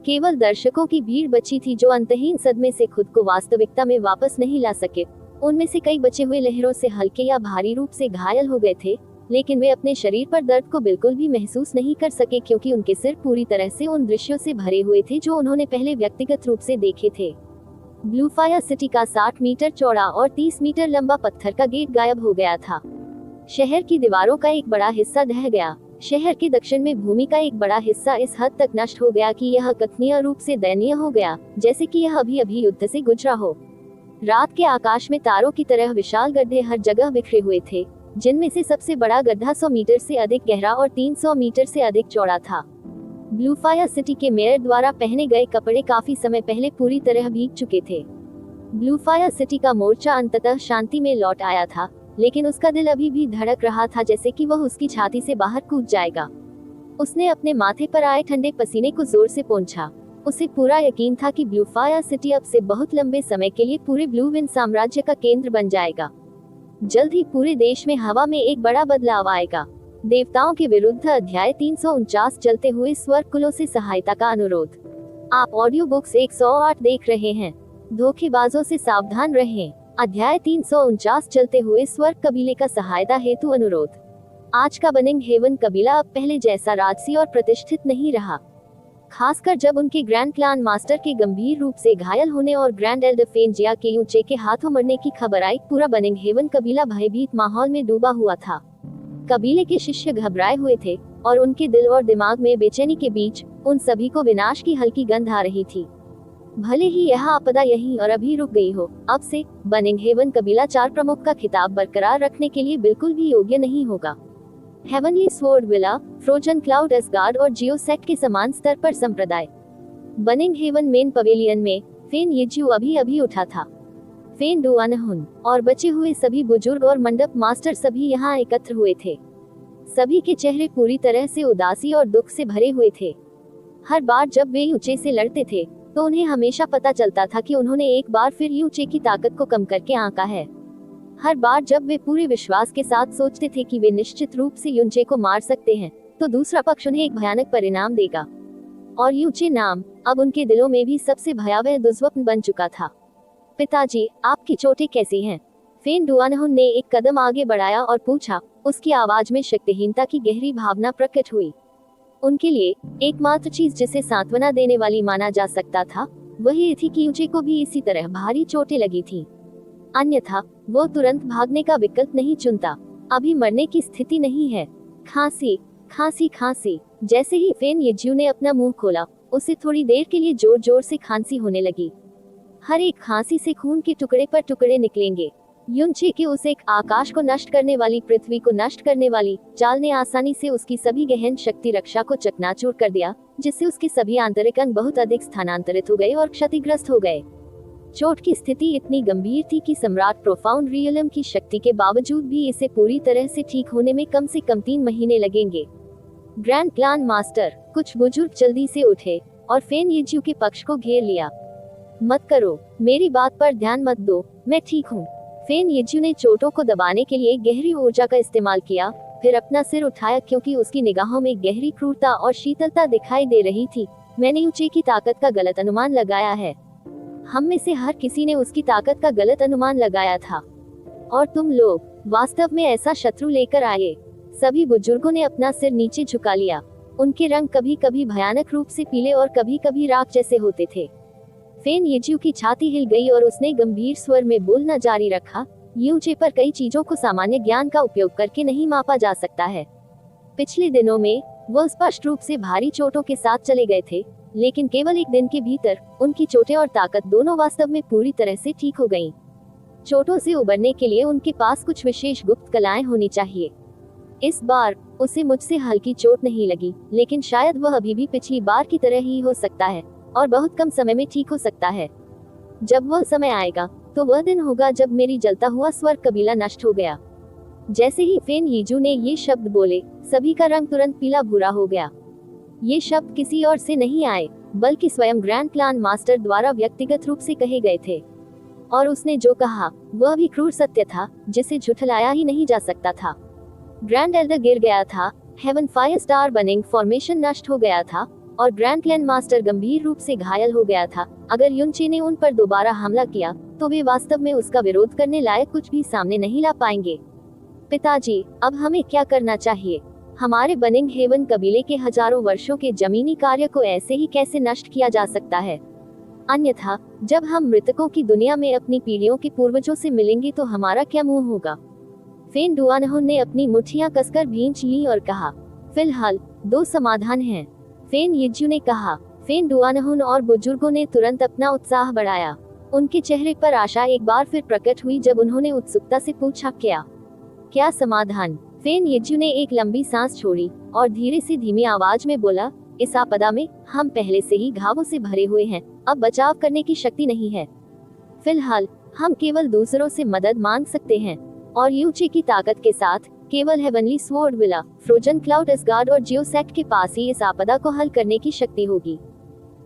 केवल दर्शकों की भीड़ बची थी जो अंतहीन सदमे से खुद को वास्तविकता में वापस नहीं ला सके। उनमें से कई बचे हुए लहरों से हल्के या भारी रूप से घायल हो गए थे, लेकिन वे अपने शरीर पर दर्द को बिल्कुल भी महसूस नहीं कर सके क्योंकि उनके सिर पूरी तरह से उन दृश्यों से भरे हुए थे जो उन्होंने पहले व्यक्तिगत रूप से देखे थे। ब्लूफायर सिटी का 60 मीटर चौड़ा और 30 मीटर लंबा पत्थर का गेट गायब हो गया था। शहर की दीवारों का एक बड़ा हिस्सा ढह गया। शहर के दक्षिण में भूमि का एक बड़ा हिस्सा इस हद तक नष्ट हो गया कि यह कथनीय रूप से दयनीय हो गया, जैसे कि यह अभी युद्ध से गुजरा हो। रात के आकाश में तारों की तरह विशाल गड्ढे हर जगह बिखरे हुए थे, जिनमें से सबसे बड़ा गड्ढा 100 मीटर से अधिक गहरा और 300 मीटर से अधिक चौड़ा था। ब्लूफायर सिटी के मेयर द्वारा पहने गए कपड़े काफी समय पहले पूरी तरह भीग चुके थे। ब्लूफायर सिटी का मोर्चा अंततः शांति में लौट आया था, लेकिन उसका दिल अभी भी धड़क रहा था जैसे कि वह उसकी छाती से बाहर कूद जाएगा। उसने अपने माथे पर आए ठंडे पसीने को जोर से पोंछा। उसे पूरा यकीन था कि ब्लूफायर सिटी अब से बहुत लंबे समय के लिए पूरे ब्लू विंड साम्राज्य का केंद्र बन जाएगा। जल्द ही पूरे देश में हवा में एक बड़ा बदलाव आएगा। देवताओं के विरुद्ध अध्याय 349 चलते हुए स्वर्ग कुलों से सहायता का अनुरोध। आप ऑडियो बुक्स 108 देख रहे हैं। धोखेबाजों से सावधान रहें। अध्याय 349 चलते हुए स्वर्ग कबीले का सहायता हेतु अनुरोध। आज का बनिंग हेवन कबीला अब पहले जैसा राजसी और प्रतिष्ठित नहीं रहा, खासकर जब उनके ग्रैंड क्लान मास्टर के गंभीर रूप से घायल होने और ग्रैंड एल्डर फेन जिया के यूचे के हाथों मरने की खबर आई। पूरा बनिंग हेवन कबीला भयभीत माहौल में डूबा हुआ था। कबीले के शिष्य घबराए हुए थे और उनके दिल और दिमाग में बेचैनी के बीच उन सभी को विनाश की हल्की गंध आ रही थी। भले ही यह आपदा यहीं और अभी रुक गई हो, अब से बनिंग हेवन कबीला 4 प्रमुख का खिताब बरकरार रखने के लिए बिल्कुल भी योग्य नहीं होगा। Heavenly sword villa, frozen cloud ash gourd और जियोसेक्ट के समान स्तर पर संप्रदाय। बनिंग हेवन मेन पवेलियन में फेन येज्यू अभी अभी उठा था। फेन डुआनहुन और बचे हुए सभी बुजुर्ग और मंडप मास्टर सभी यहाँ एकत्र हुए थे। सभी के चेहरे पूरी तरह से उदासी और दुख से भरे हुए थे। हर बार जब वे यूचे से लड़ते थे तो उन्हें हमेशा पता चलता था कि उन्होंने एक बार फिर यूचे की ताकत को कम करके आंका है। हर बार जब वे पूरे विश्वास के साथ सोचते थे कि वे निश्चित रूप से यूचे को मार सकते हैं, तो दूसरा पक्ष उन्हें एक भयानक परिणाम देगा। और यूचे नाम अब उनके दिलों में भी सबसे भयावह दुस्वप्न बन चुका था। पिताजी, आपकी चोटें कैसी हैं? फेन डुआनहुन ने एक कदम आगे बढ़ाया और पूछा। उसकी आवाज में शक्तिहीनता की गहरी भावना प्रकट हुई। उनके लिए एकमात्र चीज जिसे सांत्वना देने वाली माना जा सकता था वह ये थी कि यूचे को भी इसी तरह भारी चोटें लगी थी। अन्यथा वो तुरंत भागने का विकल्प नहीं चुनता। अभी मरने की स्थिति नहीं है। खांसी खांसी खांसी। जैसे ही फेन येज्यू ने अपना मुंह खोला, उसे थोड़ी देर के लिए जोर जोर से खांसी होने लगी। हर एक खांसी से खून के टुकड़े पर टुकड़े निकलेंगे। यूचे के उस एक आकाश को नष्ट करने वाली, पृथ्वी को नष्ट करने वाली चाल ने आसानी से उसकी सभी गहन शक्ति रक्षा को चकनाचूर कर दिया, जिससे उसके सभी आंतरिक अंग बहुत अधिक स्थानांतरित हो गए और क्षतिग्रस्त हो गए। चोट की स्थिति इतनी गंभीर थी कि सम्राट प्रोफाउंड रियलम की शक्ति के बावजूद भी इसे पूरी तरह से ठीक होने में कम से कम 3 महीने लगेंगे। ग्रैंड क्लान मास्टर, कुछ बुजुर्ग जल्दी से उठे और फेन येज्यू के पक्ष को घेर लिया। मत करो, मेरी बात पर ध्यान मत दो, मैं ठीक हूँ। फेन येज्यू ने चोटों को दबाने के लिए गहरी ऊर्जा का इस्तेमाल किया, फिर अपना सिर उठाया क्योंकि उसकी निगाहों में गहरी क्रूरता और शीतलता दिखाई दे रही थी। मैंने यूचे की ताकत का गलत अनुमान लगाया है। हम में से हर किसी ने उसकी ताकत का गलत अनुमान लगाया था, और तुम लोग वास्तव में ऐसा शत्रु लेकर आए। सभी बुजुर्गों ने अपना सिर नीचे झुका लिया। उनके रंग कभी कभी भयानक रूप से पीले और कभी कभी राख जैसे होते थे। फेन येज्यू की छाती हिल गई और उसने गंभीर स्वर में बोलना जारी रखा। यूचे पर कई चीजों को सामान्य ज्ञान का उपयोग करके नहीं मापा जा सकता है। पिछले दिनों में वह स्पष्ट रूप से भारी चोटों के साथ चले गए थे, लेकिन केवल एक दिन के भीतर उनकी चोटें और ताकत दोनों वास्तव में पूरी तरह से ठीक हो गईं। चोटों से उबरने के लिए उनके पास कुछ विशेष गुप्त कलाएं होनी चाहिए। इस बार उसे मुझसे हल्की चोट नहीं लगी, लेकिन शायद वह अभी भी पिछली बार की तरह ही हो सकता है और बहुत कम समय में ठीक हो सकता है। जब वह समय आएगा तो वह दिन होगा जब मेरी जलता हुआ स्वर्ग कबीला नष्ट हो गया। जैसे ही फेन येज्यू ने ये शब्द बोले, सभी का रंग तुरंत पीला भूरा हो गया। ये शब्द किसी और से नहीं आए, बल्कि स्वयं ग्रैंड क्लान मास्टर द्वारा व्यक्तिगत रूप से कहे गए थे। और उसने जो कहा वह भी क्रूर सत्य था, जिसे झुठलाया ही नहीं जा सकता था। ग्रैंड एल्डर गिर गया था, haven fire star Warring formation नष्ट हो गया था और ग्रैंड क्लैन मास्टर गंभीर रूप से घायल हो गया था। अगर यूचे ने उन पर दोबारा हमला किया तो वे वास्तव में उसका विरोध करने लायक कुछ भी सामने नहीं ला पाएंगे। पिताजी, अब हमें क्या करना चाहिए? हमारे बनिंग हेवन कबीले के हजारों वर्षों के जमीनी कार्य को ऐसे ही कैसे नष्ट किया जा सकता है? अन्यथा जब हम मृतकों की दुनिया में अपनी पीढ़ियों के पूर्वजों से मिलेंगे तो हमारा क्या मुंह होगा? फेन डुआनहुन ने अपनी मुट्ठियां कसकर भींच ली और कहा, फिलहाल 2 समाधान हैं। फेन येज्यू ने कहा। फेन डुआनहुन और बुजुर्गों ने तुरंत अपना उत्साह बढ़ाया। उनके चेहरे पर आशा एक बार फिर प्रकट हुई जब उन्होंने उत्सुकता से पूछा, क्या समाधान? फेन येज्यू ने एक लंबी सांस छोड़ी और धीरे से धीमी आवाज में बोला, इस आपदा में हम पहले से ही घावों से भरे हुए हैं, अब बचाव करने की शक्ति नहीं है। फिलहाल हम केवल दूसरों से मदद मांग सकते हैं, और यूचे की ताकत के साथ केवल heavenly sword villa, frozen cloud ash gourd और जियोसेक्ट के पास ही इस आपदा को हल करने की शक्ति होगी।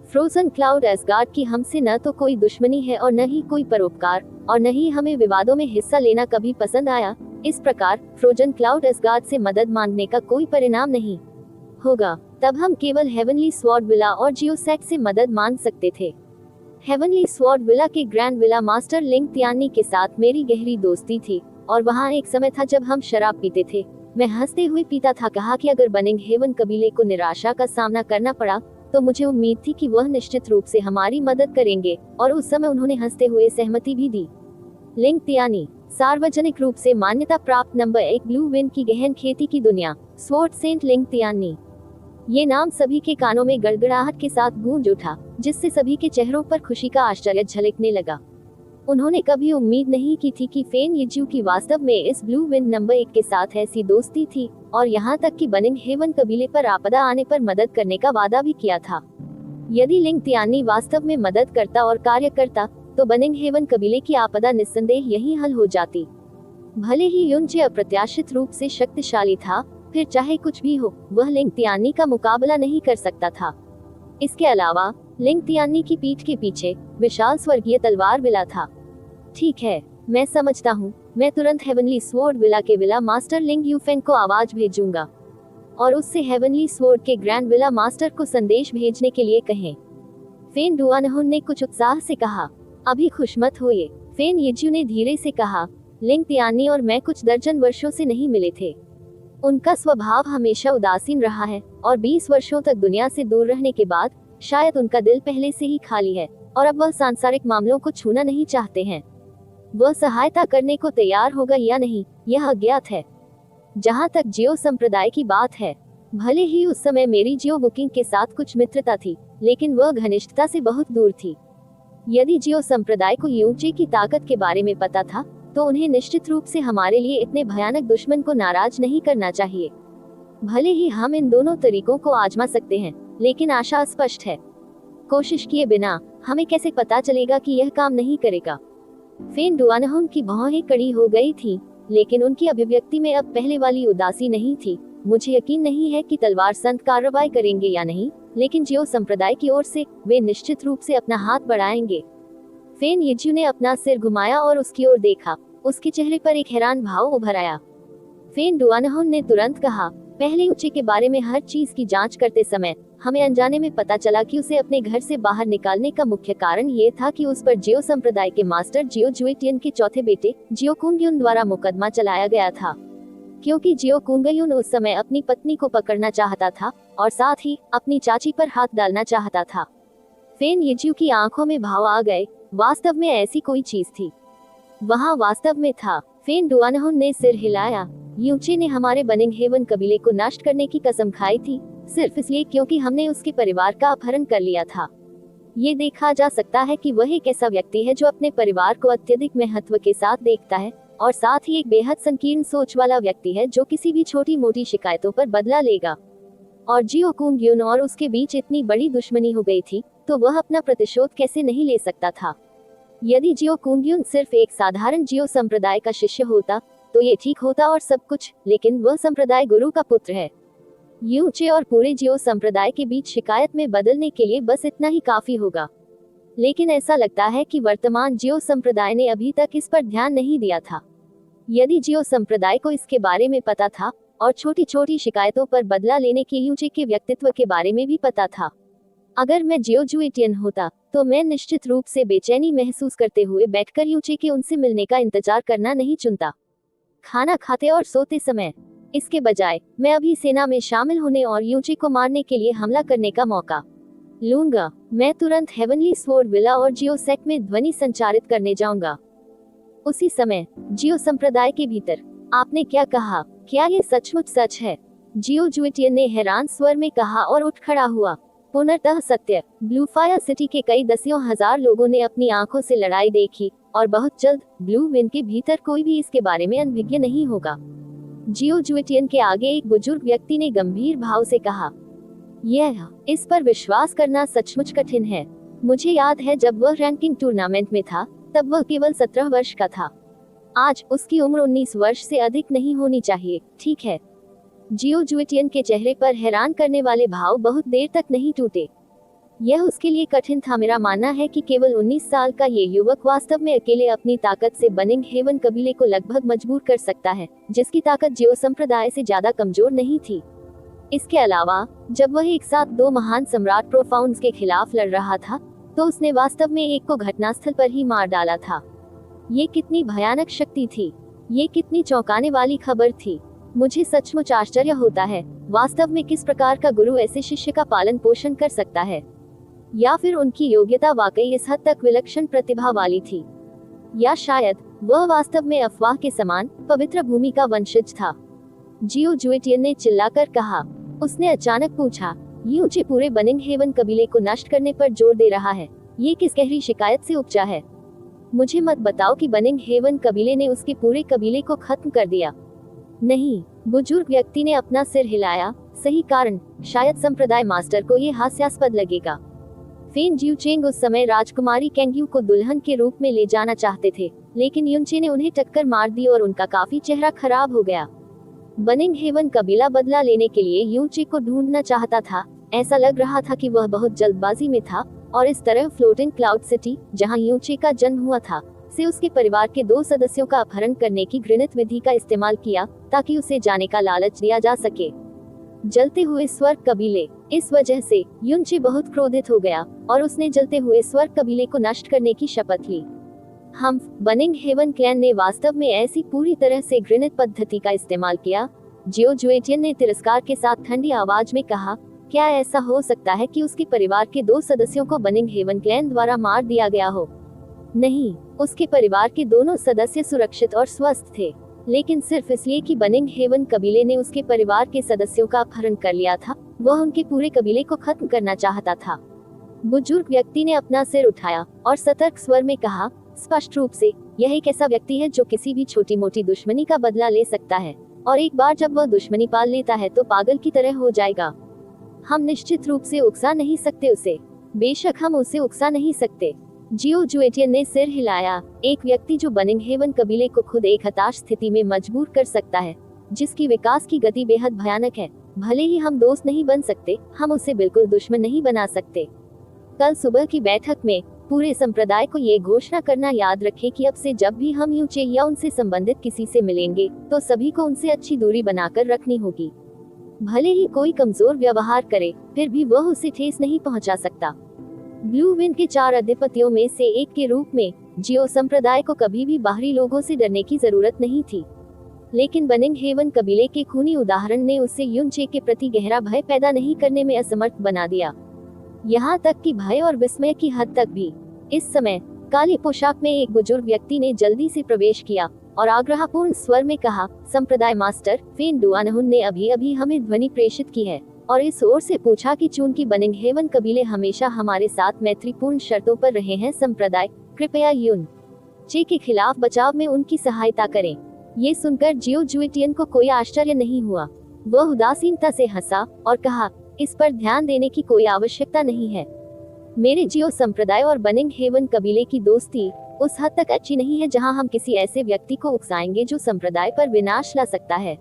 फ्रोजन क्लाउड एसगार्ड की हमसे न तो कोई दुश्मनी है और न ही कोई परोपकार, और न ही हमें विवादों में हिस्सा लेना कभी पसंद आया। इस प्रकार फ्रोजन क्लाउड एसगार्ड से मदद मांगने का कोई परिणाम नहीं होगा। तब हम केवल हेवनली स्वॉर्ड विला और जियोसेक्ट से मदद मांग सकते थे। हेवनली स्वॉर्ड विला के ग्रैंड विला मास्टर लिंग तियानी के साथ मेरी गहरी दोस्ती थी, और वहाँ एक समय था जब हम शराब पीते थे। मैं हंसते हुए पीता था। कहा कि अगर बनिंग हेवन कबीले को निराशा का सामना करना पड़ा तो मुझे उम्मीद थी कि वह निश्चित रूप से हमारी मदद करेंगे, और उस समय उन्होंने हंसते हुए सहमति भी दी। लिंग तियानी, सार्वजनिक रूप से मान्यता प्राप्त नंबर 1 ब्लू विन की गहन खेती की दुनिया, स्वॉर्ड सेंट लिंग तियानी। ये नाम सभी के कानों में गड़गड़ाहट के साथ गूंज उठा, जिससे सभी के चेहरों पर खुशी का आश्चर्य झलकने लगा। उन्होंने कभी उम्मीद नहीं की थी कि फेन येज्यू की वास्तव में इस ब्लू विन नंबर 1 के साथ ऐसी दोस्ती थी, और यहाँ तक कि बनिंग हेवन कबीले पर आपदा आने पर मदद करने का वादा भी किया था। यदि लिंग तियानी वास्तव में मदद करता और कार्य करता तो बनिंग हेवन कबीले की आपदा निस्संदेह यहीं हल हो जाती। भले ही युनचे अप्रत्याशित रूप से शक्तिशाली था, फिर चाहे कुछ भी हो, वह लिंग तियानी का मुकाबला नहीं कर सकता था। इसके अलावा लिंग तियानी की पीठ के पीछे विशाल स्वर्गीय तलवार विला था। ठीक है, मैं समझता हूँ। मैं तुरंत हेवनली स्वॉर्ड विला के विला मास्टर लिंग यूफेंग को आवाज भेजूंगा और उससे हेवनली स्वॉर्ड के ग्रैंड विला मास्टर को संदेश भेजने के लिए कहें। फेन डुआनहुन ने कुछ उत्साह से कहा। अभी खुश मत होइए, फेन येज्यू ने धीरे से कहा। लिंग तियानी और मैं कुछ दर्जन वर्षों से नहीं मिले थे। उनका स्वभाव हमेशा उदासीन रहा है और 20 वर्षों तक दुनिया से दूर रहने के बाद शायद उनका दिल पहले से ही खाली है और अब वह सांसारिक मामलों को छूना नहीं चाहते हैं। वह सहायता करने को तैयार होगा या नहीं, यह अज्ञात है। जहाँ तक जियो संप्रदाय की बात है, भले ही उस समय मेरी जियो बुकिंग के साथ कुछ मित्रता थी, लेकिन वह घनिष्ठता से बहुत दूर थी। यदि जियो संप्रदाय को यूचे की ताकत के बारे में पता था, तो उन्हें निश्चित रूप से हमारे लिए इतने भयानक दुश्मन को नाराज नहीं करना चाहिए। भले ही हम इन दोनों तरीकों को आजमा सकते हैं, लेकिन आशा स्पष्ट है। कोशिश किए बिना हमें कैसे पता चलेगा कि यह काम नहीं करेगा। फेन डुआनहुन की भौहें कड़ी हो गई थी, लेकिन उनकी अभिव्यक्ति में अब पहले वाली उदासी नहीं थी। मुझे यकीन नहीं है कि तलवार संत कार्रवाई करेंगे या नहीं, लेकिन जियो संप्रदाय की ओर से वे निश्चित रूप से अपना हाथ बढ़ाएंगे। फेन येज्यू ने अपना सिर घुमाया और उसकी ओर देखा। उसके चेहरे पर एक हैरान भाव उभर आया। फेन डुआनहुन ने तुरंत कहा, पहले यूचे के बारे में हर चीज की जांच करते समय हमें अनजाने में पता चला कि उसे अपने घर से बाहर निकालने का मुख्य कारण ये था कि उस पर जियो संप्रदाय के मास्टर जियो जुएटियन के चौथे बेटे जियो कुंगयुन द्वारा मुकदमा चलाया गया था, क्योंकि जियो कुंगयुन उस समय अपनी पत्नी को पकड़ना चाहता था और साथ ही अपनी चाची पर हाथ डालना चाहता था। फेन येज्यू की आंखों में भाव आ गए। वास्तव में ऐसी कोई चीज थी, वहाँ वास्तव में था। फेन डुआनहुन ने सिर हिलाया। यूचे ने हमारे बनिंग हेवन कबीले को नष्ट करने की कसम खाई थी, सिर्फ इसलिए क्योंकि हमने उसके परिवार का अपहरण कर लिया था। ये देखा जा सकता है कि वह एक ऐसा व्यक्ति है जो अपने परिवार को अत्यधिक महत्व के साथ देखता है और साथ ही एक बेहद संकीर्ण सोच वाला व्यक्ति है जो किसी भी छोटी मोटी शिकायतों पर बदला लेगा। और जियो कुंगयुन और उसके बीच इतनी बड़ी दुश्मनी हो गई थी, तो वह अपना प्रतिशोध कैसे नहीं ले सकता था। यदि जियो कुंगयुन सिर्फ एक साधारण जियो संप्रदाय का शिष्य होता तो ये ठीक होता और सब कुछ, लेकिन वह संप्रदाय गुरु का पुत्र है। यूचे और पूरे जियो संप्रदाय के बीच शिकायत में बदलने के लिए बस इतना ही काफी होगा। लेकिन ऐसा लगता है कि वर्तमान जियो संप्रदाय ने अभी तक इस पर ध्यान नहीं दिया था। यदि जियो संप्रदाय को इसके बारे में पता था और छोटी छोटी शिकायतों पर बदला लेने के यूचे के व्यक्तित्व के बारे में भी पता था, अगर मैं जियो जुएटियन होता तो मैं निश्चित रूप से बेचैनी महसूस करते हुए बैठकर यूचे के उनसे मिलने का इंतजार करना नहीं चुनता, खाना खाते और सोते समय। इसके बजाय मैं अभी सेना में शामिल होने और यूचे को मारने के लिए हमला करने का मौका लूंगा। मैं तुरंत हेवनली स्वॉर्ड विला और जियो सेक में ध्वनि संचारित करने जाऊंगा। उसी समय जियो संप्रदाय के भीतर, आपने क्या कहा? क्या ये सचमुच सच है? जियो जुएटियन ने हैरान स्वर में कहा और उठ खड़ा हुआ। पूर्णतः सत्य। ब्लूफायर सिटी के कई दसियों हजार लोगों ने अपनी आंखों से लड़ाई देखी और बहुत जल्द ब्लू विन के भीतर कोई भी इसके बारे में अनभिज्ञ नहीं होगा। जियो जुएटियन के आगे एक बुजुर्ग व्यक्ति ने गंभीर भाव से कहा, यह इस पर विश्वास करना सचमुच कठिन है। मुझे याद है जब वह रैंकिंग टूर्नामेंट में था, तब वह केवल 17 वर्ष का था। आज उसकी उम्र 19 वर्ष से अधिक नहीं होनी चाहिए, ठीक है? जियो जुएटियन के चेहरे पर हैरान करने वाले भाव बहुत देर तक नहीं टूटे। यह उसके लिए कठिन था। मेरा मानना है कि केवल 19 साल का ये युवक वास्तव में अकेले अपनी ताकत से बनिंग हेवन कबीले को लगभग मजबूर कर सकता है, जिसकी ताकत जियो संप्रदाय से ज्यादा कमजोर नहीं थी। इसके अलावा जब वह एक साथ दो महान सम्राट प्रोफाउंड्स के खिलाफ लड़ रहा था, तो उसने वास्तव में एक को घटनास्थल पर ही मार डाला था। ये कितनी भयानक शक्ति थी! ये कितनी चौंकाने वाली खबर थी! मुझे सचमुच आश्चर्य होता है, वास्तव में किस प्रकार का गुरु ऐसे शिष्य का पालन पोषण कर सकता है, या फिर उनकी योग्यता वाकई इस हद तक विलक्षण प्रतिभा वाली थी, या शायद वह वास्तव में अफवाह के समान पवित्र भूमि का वंशज था। जियो जुएटियन ने चिल्लाकर कहा। उसने अचानक पूछा, यूचे पूरे बनिंग हेवन कबीले को नष्ट करने पर जोर दे रहा है। ये किस गहरी शिकायत से उपजा है? मुझे मत बताओ कि बनिंग हेवन कबीले ने उसके पूरे कबीले को खत्म कर दिया। नहीं, बुजुर्ग व्यक्ति ने अपना सिर हिलाया। सही कारण, शायद संप्रदाय मास्टर को ये हास्यास्पद लगेगा, फेन जियोचेंग उस समय राजकुमारी कैंग्यू को दुल्हन के रूप में ले जाना चाहते थे, लेकिन युनचे ने उन्हें टक्कर मार दी और उनका काफी चेहरा खराब हो गया। बनिंग हेवन कबीला बदला लेने के लिए युनचे को ढूंढना चाहता था। ऐसा लग रहा था कि वह बहुत जल्दबाजी में था और इस तरह फ्लोटिंग क्लाउड सिटी, जहां युनचे का जन्म हुआ था, से उसके परिवार के 2 सदस्यों का अपहरण करने की घृणित विधि का इस्तेमाल किया ताकि उसे जाने का लालच दिया जा सके। जलते हुए स्वर्ग कबीले। इस वजह से युनचे बहुत क्रोधित हो गया और उसने जलते हुए स्वर्ग कबीले को नष्ट करने की शपथ ली। हम बनिंग हेवन क्लैन ने वास्तव में ऐसी पूरी तरह से घृणित पद्धति का इस्तेमाल किया। जियो जुएटियन ने तिरस्कार के साथ ठंडी आवाज में कहा, क्या ऐसा हो सकता है कि उसके परिवार के 2 सदस्यों को बनिंग हेवन क्लैन द्वारा मार दिया गया हो? नहीं, उसके परिवार के दोनों सदस्य सुरक्षित और स्वस्थ थे, लेकिन सिर्फ इसलिए कि बनिंग हेवन कबीले ने उसके परिवार के सदस्यों का अपहरण कर लिया था, वह उनके पूरे कबीले को खत्म करना चाहता था। बुजुर्ग व्यक्ति ने अपना सिर उठाया और सतर्क स्वर में कहा, स्पष्ट रूप से यह एक ऐसा व्यक्ति है जो किसी भी छोटी मोटी दुश्मनी का बदला ले सकता है, और एक बार जब वह दुश्मनी पाल लेता है तो पागल की तरह हो जाएगा। हम निश्चित रूप से उकसा नहीं सकते उसे। बेशक हम उसे उकसा नहीं सकते। जियो जुएटियन ने सिर हिलाया। एक व्यक्ति जो बनिंग हेवन कबीले को खुद एक हताश स्थिति में मजबूर कर सकता है, जिसकी विकास की गति बेहद भयानक है। भले ही हम दोस्त नहीं बन सकते, हम उसे बिल्कुल दुश्मन नहीं बना सकते। कल सुबह की बैठक में पूरे संप्रदाय को ये घोषणा करना याद रखें कि अब से जब भी हम युचे या उनसे संबंधित किसी से मिलेंगे तो सभी को उनसे अच्छी दूरी बनाकर रखनी होगी। भले ही कोई कमजोर व्यवहार करे, फिर भी वह उसे ठेस नहीं पहुंचा सकता। ब्लू विंड के 4 अधिपतियों में से एक के रूप में जियो संप्रदाय को कभी भी बाहरी लोगों से डरने की जरूरत नहीं थी, लेकिन बनिंग हेवन कबीले के खूनी उदाहरण ने उसे युनचे के प्रति गहरा भय पैदा नहीं करने में असमर्थ बना दिया, यहाँ तक कि भय और विस्मय की हद तक भी। इस समय काली पोशाक में एक बुजुर्ग व्यक्ति ने जल्दी से प्रवेश किया और आग्रहपूर्ण स्वर में कहा, संप्रदाय मास्टर फेन डुआनहुन ने अभी अभी हमें ध्वनि प्रेषित की है और इस ओर से पूछा कि चूंकि बनिंग हेवन कबीले हमेशा हमारे साथ मैत्रीपूर्ण शर्तों पर रहे हैं, संप्रदाय कृपया युन चे के खिलाफ बचाव में उनकी सहायता करें। ये सुनकर जियो जुएटियन को कोई आश्चर्य नहीं हुआ। वह उदासीनता से हंसा और कहा, इस पर ध्यान देने की कोई आवश्यकता नहीं है। मेरे जियो संप्रदाय और बनिंग हेवन कबीले की दोस्ती उस हद तक अच्छी नहीं है जहां हम किसी ऐसे व्यक्ति को उकसाएंगे जो संप्रदाय पर विनाश ला सकता है।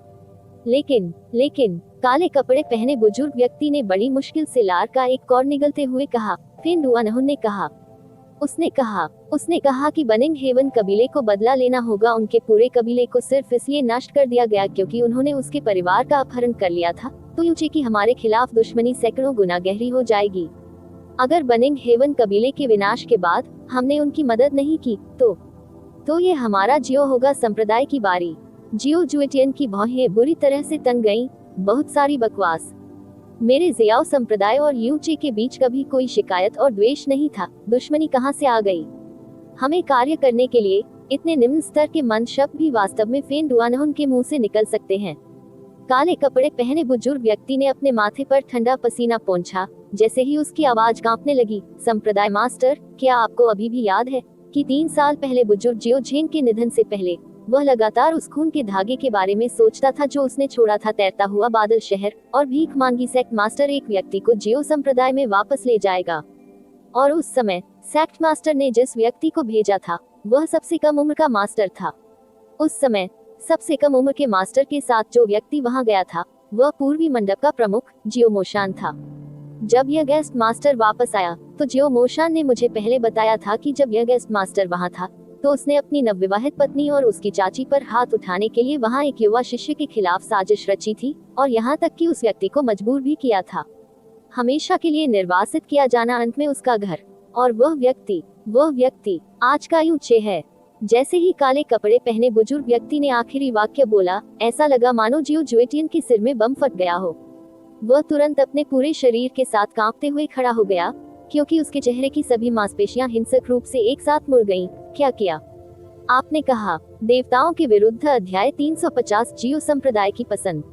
लेकिन काले कपड़े पहने बुजुर्ग व्यक्ति ने बड़ी मुश्किल से लार का एक कौर निगलते हुए कहा, फेन डुआनहुन ने कहा, उसने कहा कि बनिंग हेवन कबीले को बदला लेना होगा। उनके पूरे कबीले को सिर्फ इसलिए नष्ट कर दिया गया क्योंकि उन्होंने उसके परिवार का अपहरण कर लिया था, तो युचे की हमारे खिलाफ दुश्मनी सैकड़ों गुना गहरी हो जाएगी। अगर बनिंग हेवन कबीले के विनाश के बाद हमने उनकी मदद नहीं की तो ये हमारा जियो होगा संप्रदाय की बारी। जियो जुएटियन की भौहें बुरी तरह से तंग गईं। बहुत सारी बकवास। मेरे जियाओ संप्रदाय और युचे के बीच कभी कोई शिकायत और द्वेष नहीं था, दुश्मनी कहां से आ गई? हमें कार्य करने के लिए इतने निम्न स्तर के मंद शब्द भी वास्तव में फेन डुआनहुन के मुंह से निकल सकते हैं। काले कपड़े पहने बुजुर्ग व्यक्ति ने अपने माथे पर ठंडा पसीना पोंछा। जैसे ही उसकी आवाज कांपने लगी, संप्रदाय मास्टर, क्या आपको अभी भी याद है कि 3 साल पहले बुजुर्ग जियो झेंग के निधन से पहले वह लगातार उस खून के धागे के बारे में सोचता था जो उसने छोड़ा था? तैरता हुआ बादल शहर और भीख मांगी सेक्ट मास्टर एक व्यक्ति को जियो संप्रदाय में वापस ले जाएगा, और उस समय सेक्ट मास्टर ने जिस व्यक्ति को भेजा था वह सबसे कम उम्र का मास्टर था। उस समय सबसे कम उम्र के मास्टर के साथ जो व्यक्ति वहां गया था वह पूर्वी मंडप का प्रमुख जियो मोशान था। जब यह गेस्ट मास्टर वापस आया तो जियो मोशान ने मुझे पहले बताया था कि जब यह गेस्ट मास्टर वहां था तो उसने अपनी नवविवाहित पत्नी और उसकी चाची पर हाथ उठाने के लिए वहां एक युवा शिष्य के खिलाफ साजिश रची थी, और यहाँ तक कि उस व्यक्ति को मजबूर भी किया था, हमेशा के लिए निर्वासित किया जाना अंत में उसका घर। और वह व्यक्ति आज का युचे है। जैसे ही काले कपड़े पहने बुजुर्ग व्यक्ति ने आखिरी वाक्य बोला, ऐसा लगा मानो जियो जुएटियन के सिर में बम फट गया हो। वह तुरंत अपने पूरे शरीर के साथ कांपते हुए खड़ा हो गया, क्योंकि उसके चेहरे की सभी मांसपेशियां हिंसक रूप से एक साथ मुड़ गईं। क्या किया? आपने कहा, देवताओं के विरुद्ध अध्याय 350 जियो संप्रदाय की पसंद।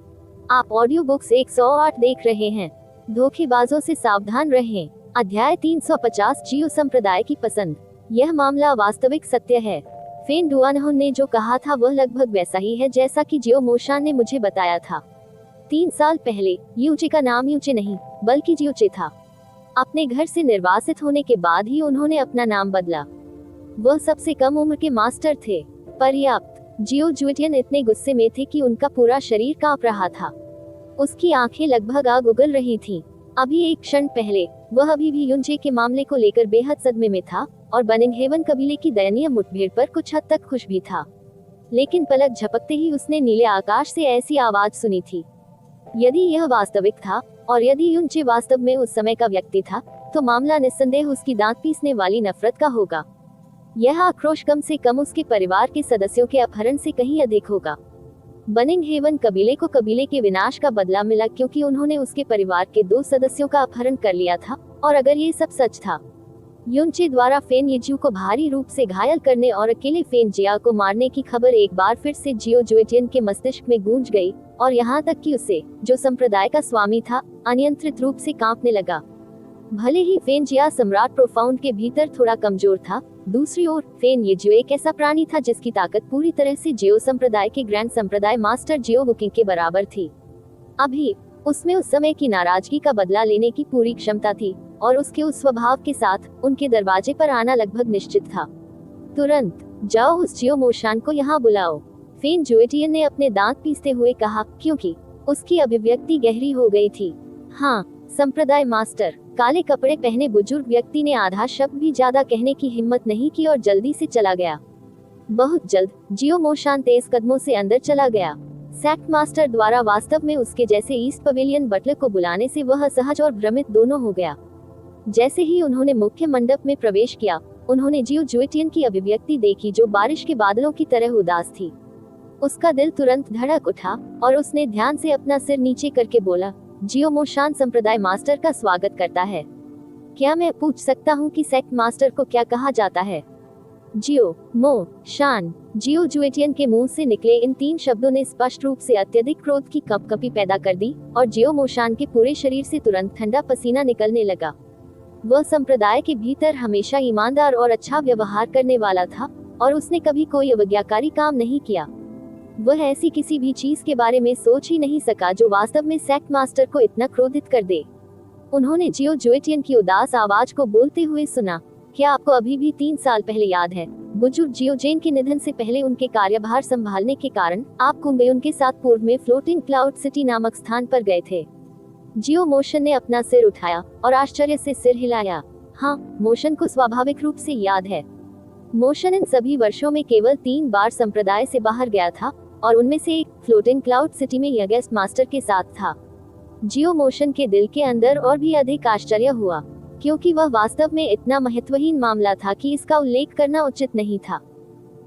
आप ऑडियो बुक्स 108 देख रहे हैं। धोखेबाजों से सावधान रहें। अध्याय 350 जियो संप्रदाय की पसंद। यह मामला वास्तविक सत्य है। फेन डुआनहुन ने जो कहा था वह लगभग वैसा ही है जैसा कि जियो मोशान ने मुझे बताया था। 3 साल पहले युचे का नाम युचे नहीं बल्कि जियोचे था। अपने घर से निर्वासित होने के बाद ही उन्होंने अपना नाम बदला। वह सबसे कम उम्र के मास्टर थे। पर्याप्त। जियो जुएटियन इतने गुस्से में थे कि उनका पूरा शरीर कांप रहा था। उसकी आंखें लगभग आग उगल रही थीं। अभी एक क्षण पहले वह अभी भी युनचे के मामले को लेकर बेहद सदमे में था और बनिंगहेवन कबीले की दयनीय मुठभेड़ पर कुछ हद तक खुश भी था। लेकिन पलक झपकते ही उसने नीले आकाश से ऐसी आवाज सुनी थी। यदि यह वास्तविक था और यदि युनचे वास्तव में उस समय का व्यक्ति था, तो मामला निस्संदेह उसकी दांत पीसने वाली नफरत का होगा। यह आक्रोश कम से कम उसके परिवार के सदस्यों के अपहरण से कहीं अधिक होगा। बनिंगहेवन कबीले को कबीले के विनाश का बदला मिला क्योंकि उन्होंने उसके परिवार के 2 सदस्यों का अपहरण कर लिया था। और अगर ये सब सच था, युनचे द्वारा फेन येजियो को भारी रूप से घायल करने और अकेले फेन जिया को मारने की खबर एक बार फिर से जियो जुएटियन के मस्तिष्क में गूंज गई और यहाँ तक कि उसे, जो संप्रदाय का स्वामी था, अनियंत्रित रूप से कांपने लगा। भले ही फेन जिया सम्राट प्रोफाउंड के भीतर थोड़ा कमजोर था, दूसरी ओर फेन येजियो एक ऐसा प्राणी था जिसकी ताकत पूरी तरह से जियो संप्रदाय के ग्रैंड संप्रदाय मास्टर जियो बुकिंग के बराबर थी। अभी उसमें उस समय की नाराजगी का बदला लेने की पूरी क्षमता थी और उसके उस स्वभाव के साथ उनके दरवाजे पर आना लगभग निश्चित था। तुरंत जाओ उस जियो मोशान को यहाँ बुलाओ, फेन जुएटियन ने अपने दांत पीसते हुए कहा, क्योंकि उसकी अभिव्यक्ति गहरी हो गई थी। हाँ, संप्रदाय मास्टर। काले कपड़े पहने बुजुर्ग व्यक्ति ने आधा शब्द भी ज्यादा कहने की हिम्मत नहीं की और जल्दी से चला गया। बहुत जल्द जियो मोशान तेज कदमों से अंदर चला गया। सैक्ट मास्टर द्वारा वास्तव में उसके जैसे ईस्ट पवेलियन बटलर को बुलाने से वह असहज और भ्रमित दोनों हो गया। जैसे ही उन्होंने मुख्य मंडप में प्रवेश किया, उन्होंने जियो जुएटियन की अभिव्यक्ति देखी जो बारिश के बादलों की तरह उदास थी। उसका दिल तुरंत धड़क उठा और उसने ध्यान से अपना सिर नीचे करके बोला, जियो मोशान संप्रदाय मास्टर का स्वागत करता है। क्या मैं पूछ सकता हूँ कि सेक्ट मास्टर को क्या कहा जाता है? जियो मो शान। जियो जुएटियन के मुंह से निकले इन 3 शब्दों ने स्पष्ट रूप से अत्यधिक क्रोध की कंपकंपी पैदा कर दी और जियो मोशान के पूरे शरीर से तुरंत ठंडा पसीना निकलने लगा। वह संप्रदाय के भीतर हमेशा ईमानदार और अच्छा व्यवहार करने वाला था और उसने कभी कोई अवज्ञाकारी काम नहीं किया। वह ऐसी किसी भी चीज के बारे में सोच ही नहीं सका जो वास्तव में सैक्ट मास्टर को इतना क्रोधित कर दे। उन्होंने जियो जुएटियन की उदास आवाज को बोलते हुए सुना, क्या आपको अभी भी 3 साल पहले याद है? बुजुर्ग जियो जेन के निधन से पहले उनके कार्यभार संभालने के कारण आप कुंगयुन के साथ पूर्व में फ्लोटिंग क्लाउड सिटी नामक स्थान पर गए थे। जियो मोशन ने अपना सिर उठाया और आश्चर्य से सिर हिलाया। हाँ, मोशन को स्वाभाविक रूप से याद है। मोशन इन सभी वर्षों में केवल 3 बार संप्रदाय से बाहर गया था और उनमें से एक फ्लोटिंग क्लाउड सिटी में यगेस्ट मास्टर के साथ था। जियो मोशन के दिल के अंदर और भी अधिक आश्चर्य हुआ, क्योंकि वह वास्तव में इतना महत्वहीन मामला था कि इसका उल्लेख करना उचित नहीं था।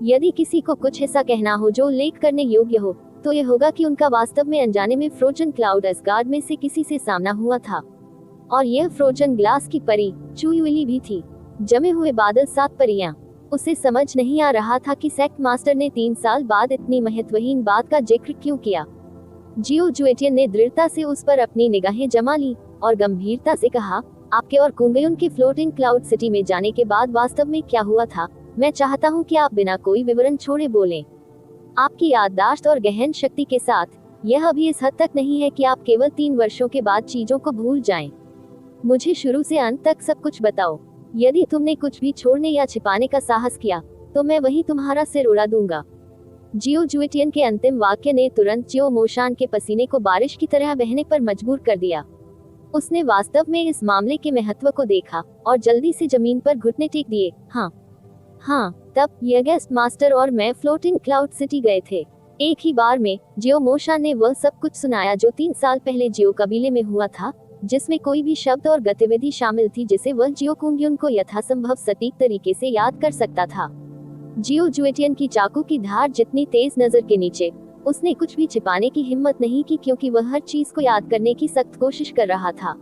यदि किसी को कुछ ऐसा कहना हो जो उल्लेख करने योग्य हो, तो यह होगा कि उनका वास्तव में अनजाने में फ्रोजन क्लाउड असगार्ड में से किसी से सामना हुआ था। और यह फ्रोजन ग्लास की परी चुयुली भी थी। जमे हुए बादल 7 परियां। उसे समझ नहीं आ रहा था कि सेक्ट मास्टर ने 3 साल बाद इतनी महत्वहीन बात का जिक्र क्यों किया। जियो जुएटियन ने दृढ़ता से उस पर अपनी निगाहें जमा ली और गंभीरता से कहा, आपके और कुंगयुन के फ्लोटिंग क्लाउड सिटी में जाने के बाद वास्तव में क्या हुआ था? मैं चाहता हूं कि आप बिना कोई विवरण छोड़े बोलें। आपकी याददाश्त और गहन शक्ति के साथ यह अभी इस हद तक नहीं है कि आप केवल 3 वर्षों के बाद चीजों को भूल जाएं। मुझे शुरू से अंत तक सब कुछ बताओ। यदि तुमने कुछ भी छोड़ने या छिपाने का साहस किया, तो मैं वही तुम्हारा सिर उड़ा दूंगा। जियो जुएटियन के अंतिम वाक्य ने तुरंत जियो मोशान के पसीने को बारिश की तरह बहने पर मजबूर कर दिया। उसने वास्तव में इस मामले के महत्व को देखा और जल्दी से जमीन पर घुटने टेक दिए। हाँ, तब यगेस्ट मास्टर और मैं फ्लोटिंग क्लाउड सिटी गए थे। एक ही बार में जियो मोशान ने वह सब कुछ सुनाया जो 3 साल पहले जियो कबीले में हुआ था, जिसमें कोई भी शब्द और गतिविधि शामिल थी जिसे वह जियो कुंगयुन को यथासंभव सटीक तरीके से याद कर सकता था। जियो जुएटियन की चाकू की धार जितनी तेज नजर के नीचे, उसने कुछ भी छिपाने की हिम्मत नहीं की, क्योंकि वह हर चीज को याद करने की सख्त कोशिश कर रहा था।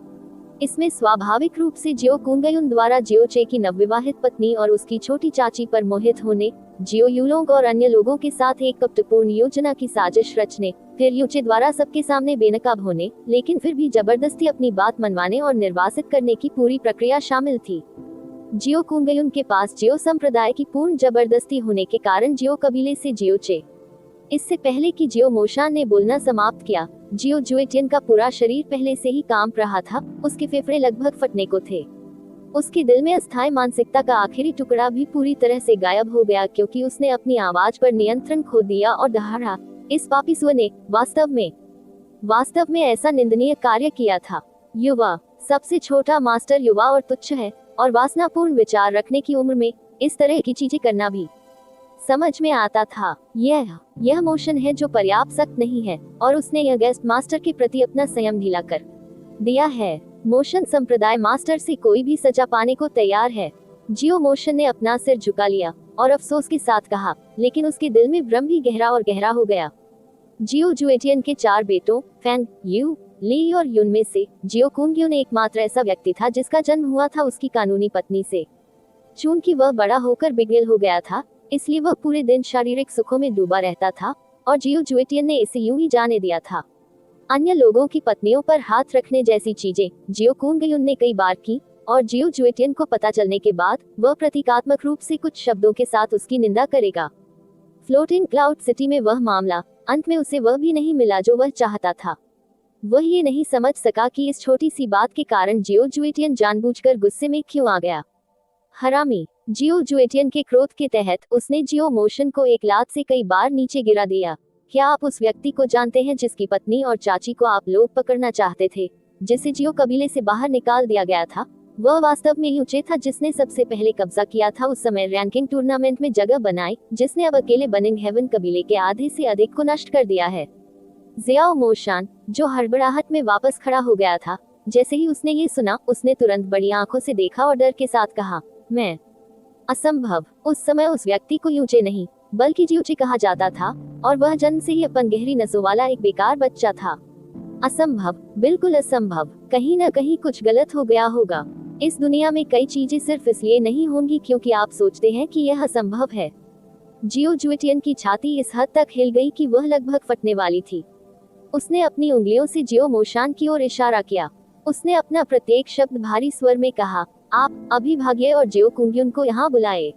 इसमें स्वाभाविक रूप से जियो कुंगयुन द्वारा जियो चे की नवविवाहित पत्नी और उसकी छोटी चाची पर मोहित होने, जियो यूलोंग और अन्य लोगों के साथ एक कपटपूर्ण योजना की साजिश रचने, फिर यूचे द्वारा सबके सामने बेनकाब होने, लेकिन फिर भी जबरदस्ती अपनी बात मनवाने और निर्वासित करने की पूरी प्रक्रिया शामिल थी। जियो कुंगयुन के पास जियो संप्रदाय की पूर्ण जबरदस्ती होने के कारण जियो कबीले से जियो चे इससे पहले कि जियो मोशान ने बोलना समाप्त किया, जियो जुएटियन का पूरा शरीर पहले से ही कांप रहा था, उसके फेफड़े लगभग फटने को थे। उसके दिल में अस्थायी मानसिकता का आखिरी टुकड़ा भी पूरी तरह से गायब हो गया, क्योंकि उसने अपनी आवाज पर नियंत्रण खो दिया और दहाड़ा, इस पापीसुअ ने वास्तव में ऐसा निंदनीय कार्य किया था। युवा, सबसे छोटा मास्टर युवा और तुच्छ है, और वासनापूर्ण विचार रखने की उम्र में इस तरह की चीजें करना भी समझ में आता था। यह मोशन है जो पर्याप्त सख्त नहीं है, और उसने यह गेस्ट मास्टर के प्रति अपना संयम ढीला कर दिया है। मोशन संप्रदाय मास्टर से कोई भी सजा पाने को तैयार है। जियो मोशन ने अपना सिर झुका लिया और अफसोस के साथ कहा, लेकिन उसके दिल में भ्रम भी गहरा और गहरा हो गया। जियो जुएटियन के 4 बेटों फैंग, यू, ली और युन में से जियो कुंगयुन एकमात्र ऐसा व्यक्ति था जिसका जन्म हुआ था उसकी कानूनी पत्नी से। चूंकि वह बड़ा होकर बिगड़ेल हो गया था, इसलिए वह पूरे दिन शारीरिक सुखों में डूबा रहता था, और जियो जुएटियन ने इसे यूं ही जाने दिया था। अन्य लोगों की पत्नियों पर हाथ रखने जैसी चीजें जियो कुंगयुन ने कई बार की, और जियो जुएटियन को पता चलने के बाद वह प्रतीकात्मक रूप से कुछ शब्दों के साथ उसकी निंदा करेगा। फ्लोटिंग क्लाउड सिटी में वह मामला, अंत में उसे वह भी नहीं मिला जो वह चाहता था। वह ये नहीं समझ सका कि इस छोटी सी बात के कारण जियो जुएटियन जानबूझकर गुस्से में क्यों आ गया। हरामी। जियो जुएटियन के क्रोध के तहत उसने जियो मोशन को एक लात से कई बार नीचे गिरा दिया। क्या आप उस व्यक्ति को जानते हैं जिसकी पत्नी और चाची को आप लोग पकड़ना चाहते थे, जिसे जियो कबीले से बाहर निकाल दिया गया था? वह वास्तव में यूचे था जिसने सबसे पहले कब्जा किया था, उस समय रैंकिंग टूर्नामेंट में जगह बनाई, जिसने अब अकेले बनिंग हेवन कबीले के आधे से अधिक को नष्ट कर दिया है। जियाओ मोशान, जो हड़बड़ाहट में वापस खड़ा हो गया था, जैसे ही उसने ये सुना, उसने तुरंत बड़ी आंखों से देखा और डर के साथ कहा, मैं। असंभव। उस समय उस व्यक्ति को यूचे नहीं बल्कि जियूचे कहा जाता था, और वह जन्म से ही अपन गहरी नसों वाला एक बेकार बच्चा था। असंभव, बिल्कुल असंभव। कहीं न कहीं कुछ गलत हो गया होगा। इस दुनिया में कई चीजें सिर्फ इसलिए नहीं होंगी क्योंकि आप सोचते हैं कि यह असंभव है। जियो जुएटियन की छाती इस हद तक हिल गई कि वह लगभग फटने वाली थी। उसने अपनी उंगलियों से जियो मोशान की ओर इशारा किया। उसने अपना प्रत्येक शब्द भारी स्वर में कहा, आप अभी भागिए और जियो कुंगयुन को यहाँ बुलाए।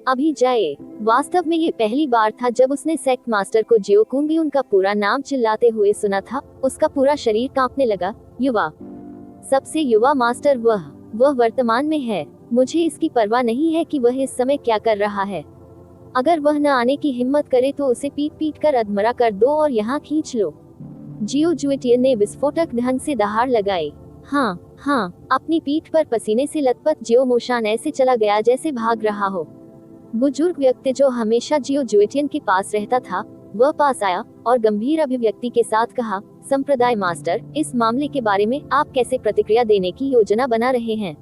अभी जाए। वास्तव में ये पहली बार था जब उसने सेक्ट मास्टर को जियो कुंगयुन का पूरा नाम चिल्लाते हुए सुना था। उसका पूरा शरीर कांपने लगा। युवा, सबसे युवा मास्टर वह वर्तमान में है। मुझे इसकी परवाह नहीं है कि वह इस समय क्या कर रहा है। अगर वह न आने की हिम्मत करे तो उसे पीट कर अधमरा कर दो और यहाँ खींच लो। जियो जुएटियन ने विस्फोटक ढंग से दहाड़ लगाई। हाँ, अपनी पीठ पर पसीने से लथपथ जियो मोशान ऐसे चला गया जैसे भाग रहा हो। बुजुर्ग व्यक्ति जो हमेशा जियो जुएटियन के पास रहता था, वह पास आया और गंभीर अभिव्यक्ति के साथ कहा, संप्रदाय मास्टर, इस मामले के बारे में आप कैसे प्रतिक्रिया देने की योजना बना रहे हैं?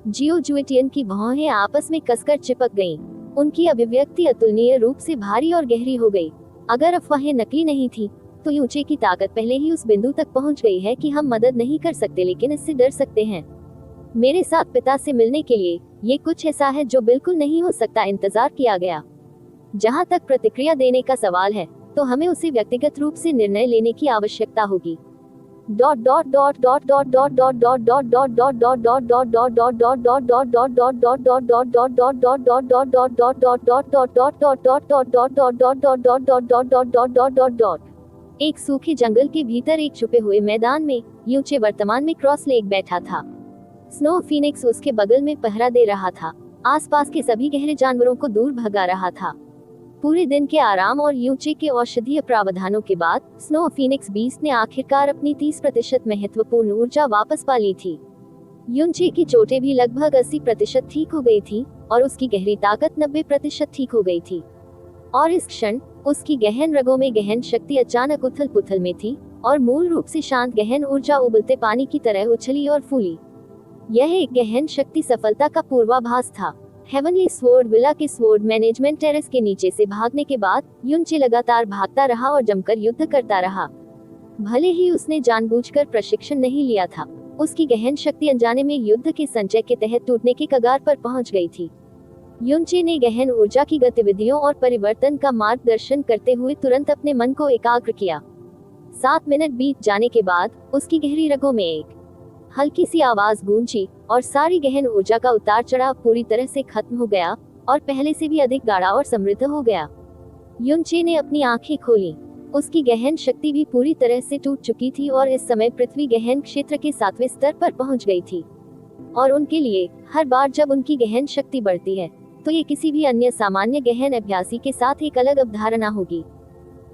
जियो जुएटियन की भौहें आपस में कसकर चिपक गईं। उनकी अभिव्यक्ति अतुलनीय रूप से भारी और गहरी हो गई। अगर अफवाहें नकली नहीं थी, तो यूचे की ताकत पहले ही उस बिंदु तक पहुंच गई है कि हम मदद नहीं कर सकते लेकिन इससे डर सकते हैं। मेरे साथ पिता से मिलने के लिए ये कुछ ऐसा है जो बिल्कुल नहीं हो सकता। इंतजार किया गया। जहां तक प्रतिक्रिया देने का सवाल है, तो हमें उसे व्यक्तिगत रूप से निर्णय लेने की आवश्यकता होगी। एक सूखे जंगल के भीतर एक छुपे हुए मैदान में यूचे वर्तमान में क्रॉस लेक बैठा था। स्नो फीनिक्स उसके बगल में पहरा दे रहा था। आसपास के सभी गहरे जानवरों को दूर भगा रहा था। पूरे दिन के आराम और यूचे के औषधीय प्रावधानों के बाद स्नो फीनिक्स बीस्ट ने आखिरकार अपनी 30% महत्वपूर्ण ऊर्जा वापस पा ली थी। यूचे की चोटें भी लगभग 80% ठीक हो गई थी और उसकी गहरी ताकत 90% ठीक हो गई थी। और इस क्षण उसकी गहन रगों में गहन शक्ति अचानक उथल पुथल में थी और मूल रूप से शांत गहन ऊर्जा उबलते पानी की तरह उछली और फूली। यह एक गहन शक्ति सफलता का पूर्वाभास था। हेवनली स्वॉर्ड विला के स्वॉर्ड मैनेजमेंट टेरेस के नीचे से भागने के बाद यूचे लगातार भागता रहा और जमकर युद्ध करता रहा। भले ही उसने जानबूझकर प्रशिक्षण नहीं लिया था, उसकी गहन शक्ति अनजाने में युद्ध के संचय के तहत टूटने के कगार पर पहुंच गई थी। यूचे ने गहन ऊर्जा की गतिविधियों और परिवर्तन का मार्गदर्शन करते हुए तुरंत अपने मन को एकाग्र किया। 7 मिनट बीत जाने के बाद उसकी गहरी रगों में एक हल्की सी आवाज गूंजी और सारी गहन ऊर्जा का उतार चढ़ाव पूरी तरह से खत्म हो गया और पहले से भी अधिक गाढ़ा और समृद्ध हो गया। युनचे ने अपनी आंखें खोली। उसकी गहन शक्ति भी पूरी तरह से टूट चुकी थी और इस समय पृथ्वी गहन क्षेत्र के 7वें स्तर पर पहुंच गई थी। और उनके लिए हर बार जब उनकी गहन शक्ति बढ़ती है तो ये किसी भी अन्य सामान्य गहन अभ्यासी के साथ एक अलग अवधारणा होगी।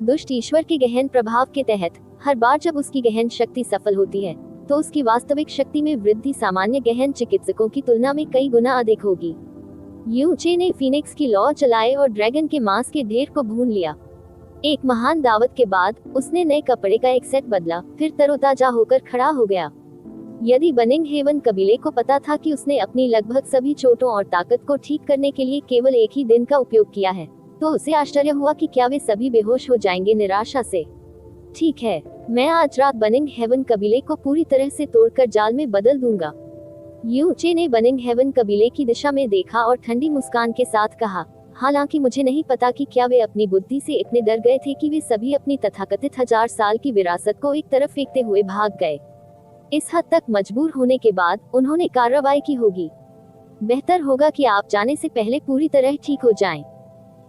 दुष्ट ईश्वर के गहन प्रभाव के तहत हर बार जब उसकी गहन शक्ति सफल होती है तो उसकी वास्तविक शक्ति में वृद्धि सामान्य गहन चिकित्सकों की तुलना में कई गुना अधिक होगी। युचे ने फीनिक्स की लौ चलाए और ड्रैगन के मांस के ढेर को भून लिया। एक महान दावत के बाद उसने नए कपड़े का एक सेट बदला, फिर तरोताजा होकर खड़ा हो गया। यदि बनिंग हेवन कबीले को पता था कि उसने अपनी लगभग सभी चोटों और ताकत को ठीक करने के लिए केवल एक ही दिन का उपयोग किया है, तो उसे आश्चर्य हुआ कि क्या वे सभी बेहोश हो जाएंगे निराशा से। ठीक है, मैं आज रात बनिंग हेवन कबीले को पूरी तरह से तोड़कर जाल में बदल दूंगा। युचे ने बनिंग हेवन कबीले की दिशा में देखा और ठंडी मुस्कान के साथ कहा, हालांकि मुझे नहीं पता कि क्या वे अपनी बुद्धि से इतने डर गए थे कि वे सभी अपनी तथाकथित 1000 साल की विरासत को एक तरफ फेंकते हुए भाग गए। इस हद तक मजबूर होने के बाद उन्होंने कार्रवाई की होगी। बेहतर होगा कि आप जाने से पहले पूरी तरह ठीक हो जाएं।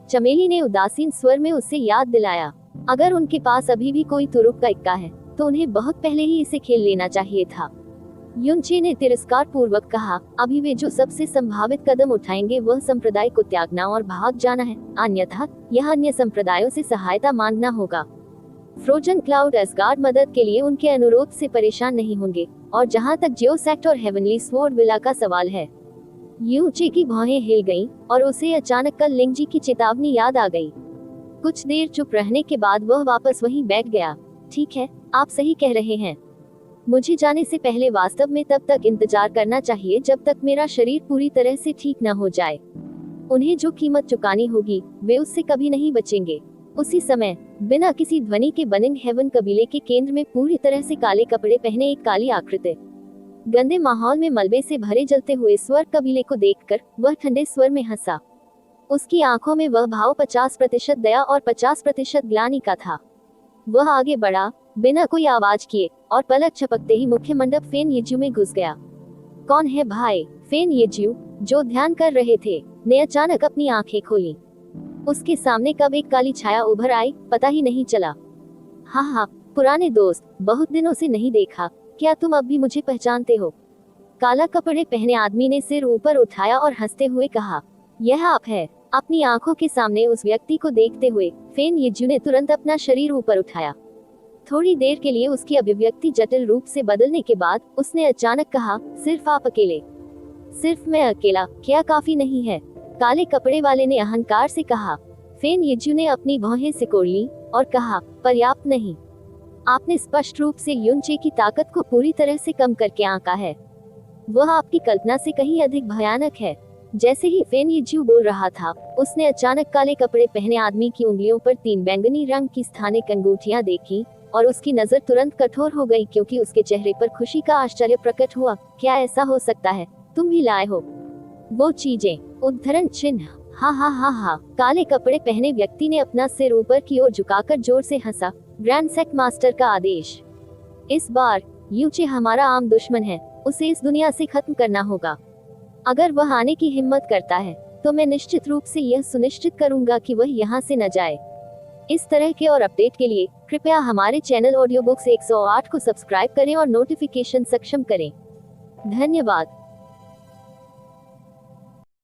चमेली ने उदासीन स्वर में उससे याद दिलाया। अगर उनके पास अभी भी कोई तुरुप का इक्का है तो उन्हें बहुत पहले ही इसे खेल लेना चाहिए था। युनचे ने तिरस्कार पूर्वक कहा, अभी वे जो सबसे संभावित कदम उठाएंगे वह संप्रदाय को त्यागना और भाग जाना है, अन्यथा यह अन्य संप्रदायों से सहायता मांगना होगा। फ्रोजन क्लाउड एस्गार्ड मदद के लिए उनके अनुरोध से परेशान नहीं होंगे, और जहां तक जियोसेक्ट और हेवनली स्वॉर्ड विला का सवाल है। युचे की भौहें हिल गईं और उसे अचानक कल लिंगजी की चेतावनी याद आ गई। कुछ देर चुप रहने के बाद वह वापस वहीं बैठ गया। ठीक है, आप सही कह रहे हैं। मुझे जाने से पहले वास्तव में तब तक इंतजार करना चाहिए जब तक मेरा शरीर पूरी तरह से ठीक न हो जाए। उन्हें जो कीमत चुकानी होगी वे उससे कभी नहीं बचेंगे। उसी समय बिना किसी ध्वनि के बनिंग हेवन कबीले के केंद्र में पूरी तरह से काले कपड़े पहने एक काली आकृति गंदे माहौल में मलबे से भरे जलते हुए स्वर कबीले को देखकर वह ठंडे स्वर में हंसा। उसकी आंखों में वह भाव 50% दया और 50% ग्लानि का था। वह आगे बढ़ा बिना कोई आवाज किए और पलक झपकते ही मुख्य मंडप फेन येज्यू में घुस गया। कौन है भाई? फेन येज्यू, जो ध्यान कर रहे थे, ने अचानक अपनी आंखें खोली। उसके सामने कब एक काली छाया उभर आई पता ही नहीं चला। हाँ, पुराने दोस्त, बहुत दिनों से नहीं देखा, क्या तुम अब भी मुझे पहचानते हो? काला कपड़े पहने आदमी ने सिर ऊपर उठाया और हंसते हुए कहा, यह आप है। अपनी आंखों के सामने उस व्यक्ति को देखते हुए फेन येज्यू ने तुरंत अपना शरीर ऊपर उठाया। थोड़ी देर के लिए उसकी अभिव्यक्ति जटिल रूप से बदलने के बाद उसने अचानक कहा, सिर्फ आप अकेले? सिर्फ मैं अकेला क्या काफी नहीं है? काले कपड़े वाले ने अहंकार से कहा। फेन येज्यू ने अपनी भौहें सिकोड़ ली और कहा, पर्याप्त नहीं। आपने स्पष्ट रूप से युनचे की ताकत को पूरी तरह से कम करके आंका है। वह आपकी कल्पना से कहीं अधिक भयानक है। जैसे ही फेन येज्यू बोल रहा था, उसने अचानक काले कपड़े पहने आदमी की उंगलियों पर 3 बैंगनी रंग की स्थानिक अंगूठियां देखी और उसकी नजर तुरंत कठोर हो गई क्योंकि उसके चेहरे पर खुशी का आश्चर्य प्रकट हुआ। क्या ऐसा हो सकता है? तुम भी लाए हो वो चीजें? उद्धरण चिन्ह। हा। काले कपड़े पहने व्यक्ति ने अपना सिर ऊपर की ओर झुकाकर जोर से हंसा। ग्रैंड सेक मास्टर का आदेश। इस बार युचे हमारा आम दुश्मन है, उसे इस दुनिया से खत्म करना होगा। अगर वह आने की हिम्मत करता है तो मैं निश्चित रूप से यह सुनिश्चित करूंगा कि वह यहाँ से न जाए। इस तरह के और अपडेट के लिए कृपया हमारे चैनल ऑडियो बुक्स 108 को सब्सक्राइब करें और नोटिफिकेशन सक्षम करें। धन्यवाद।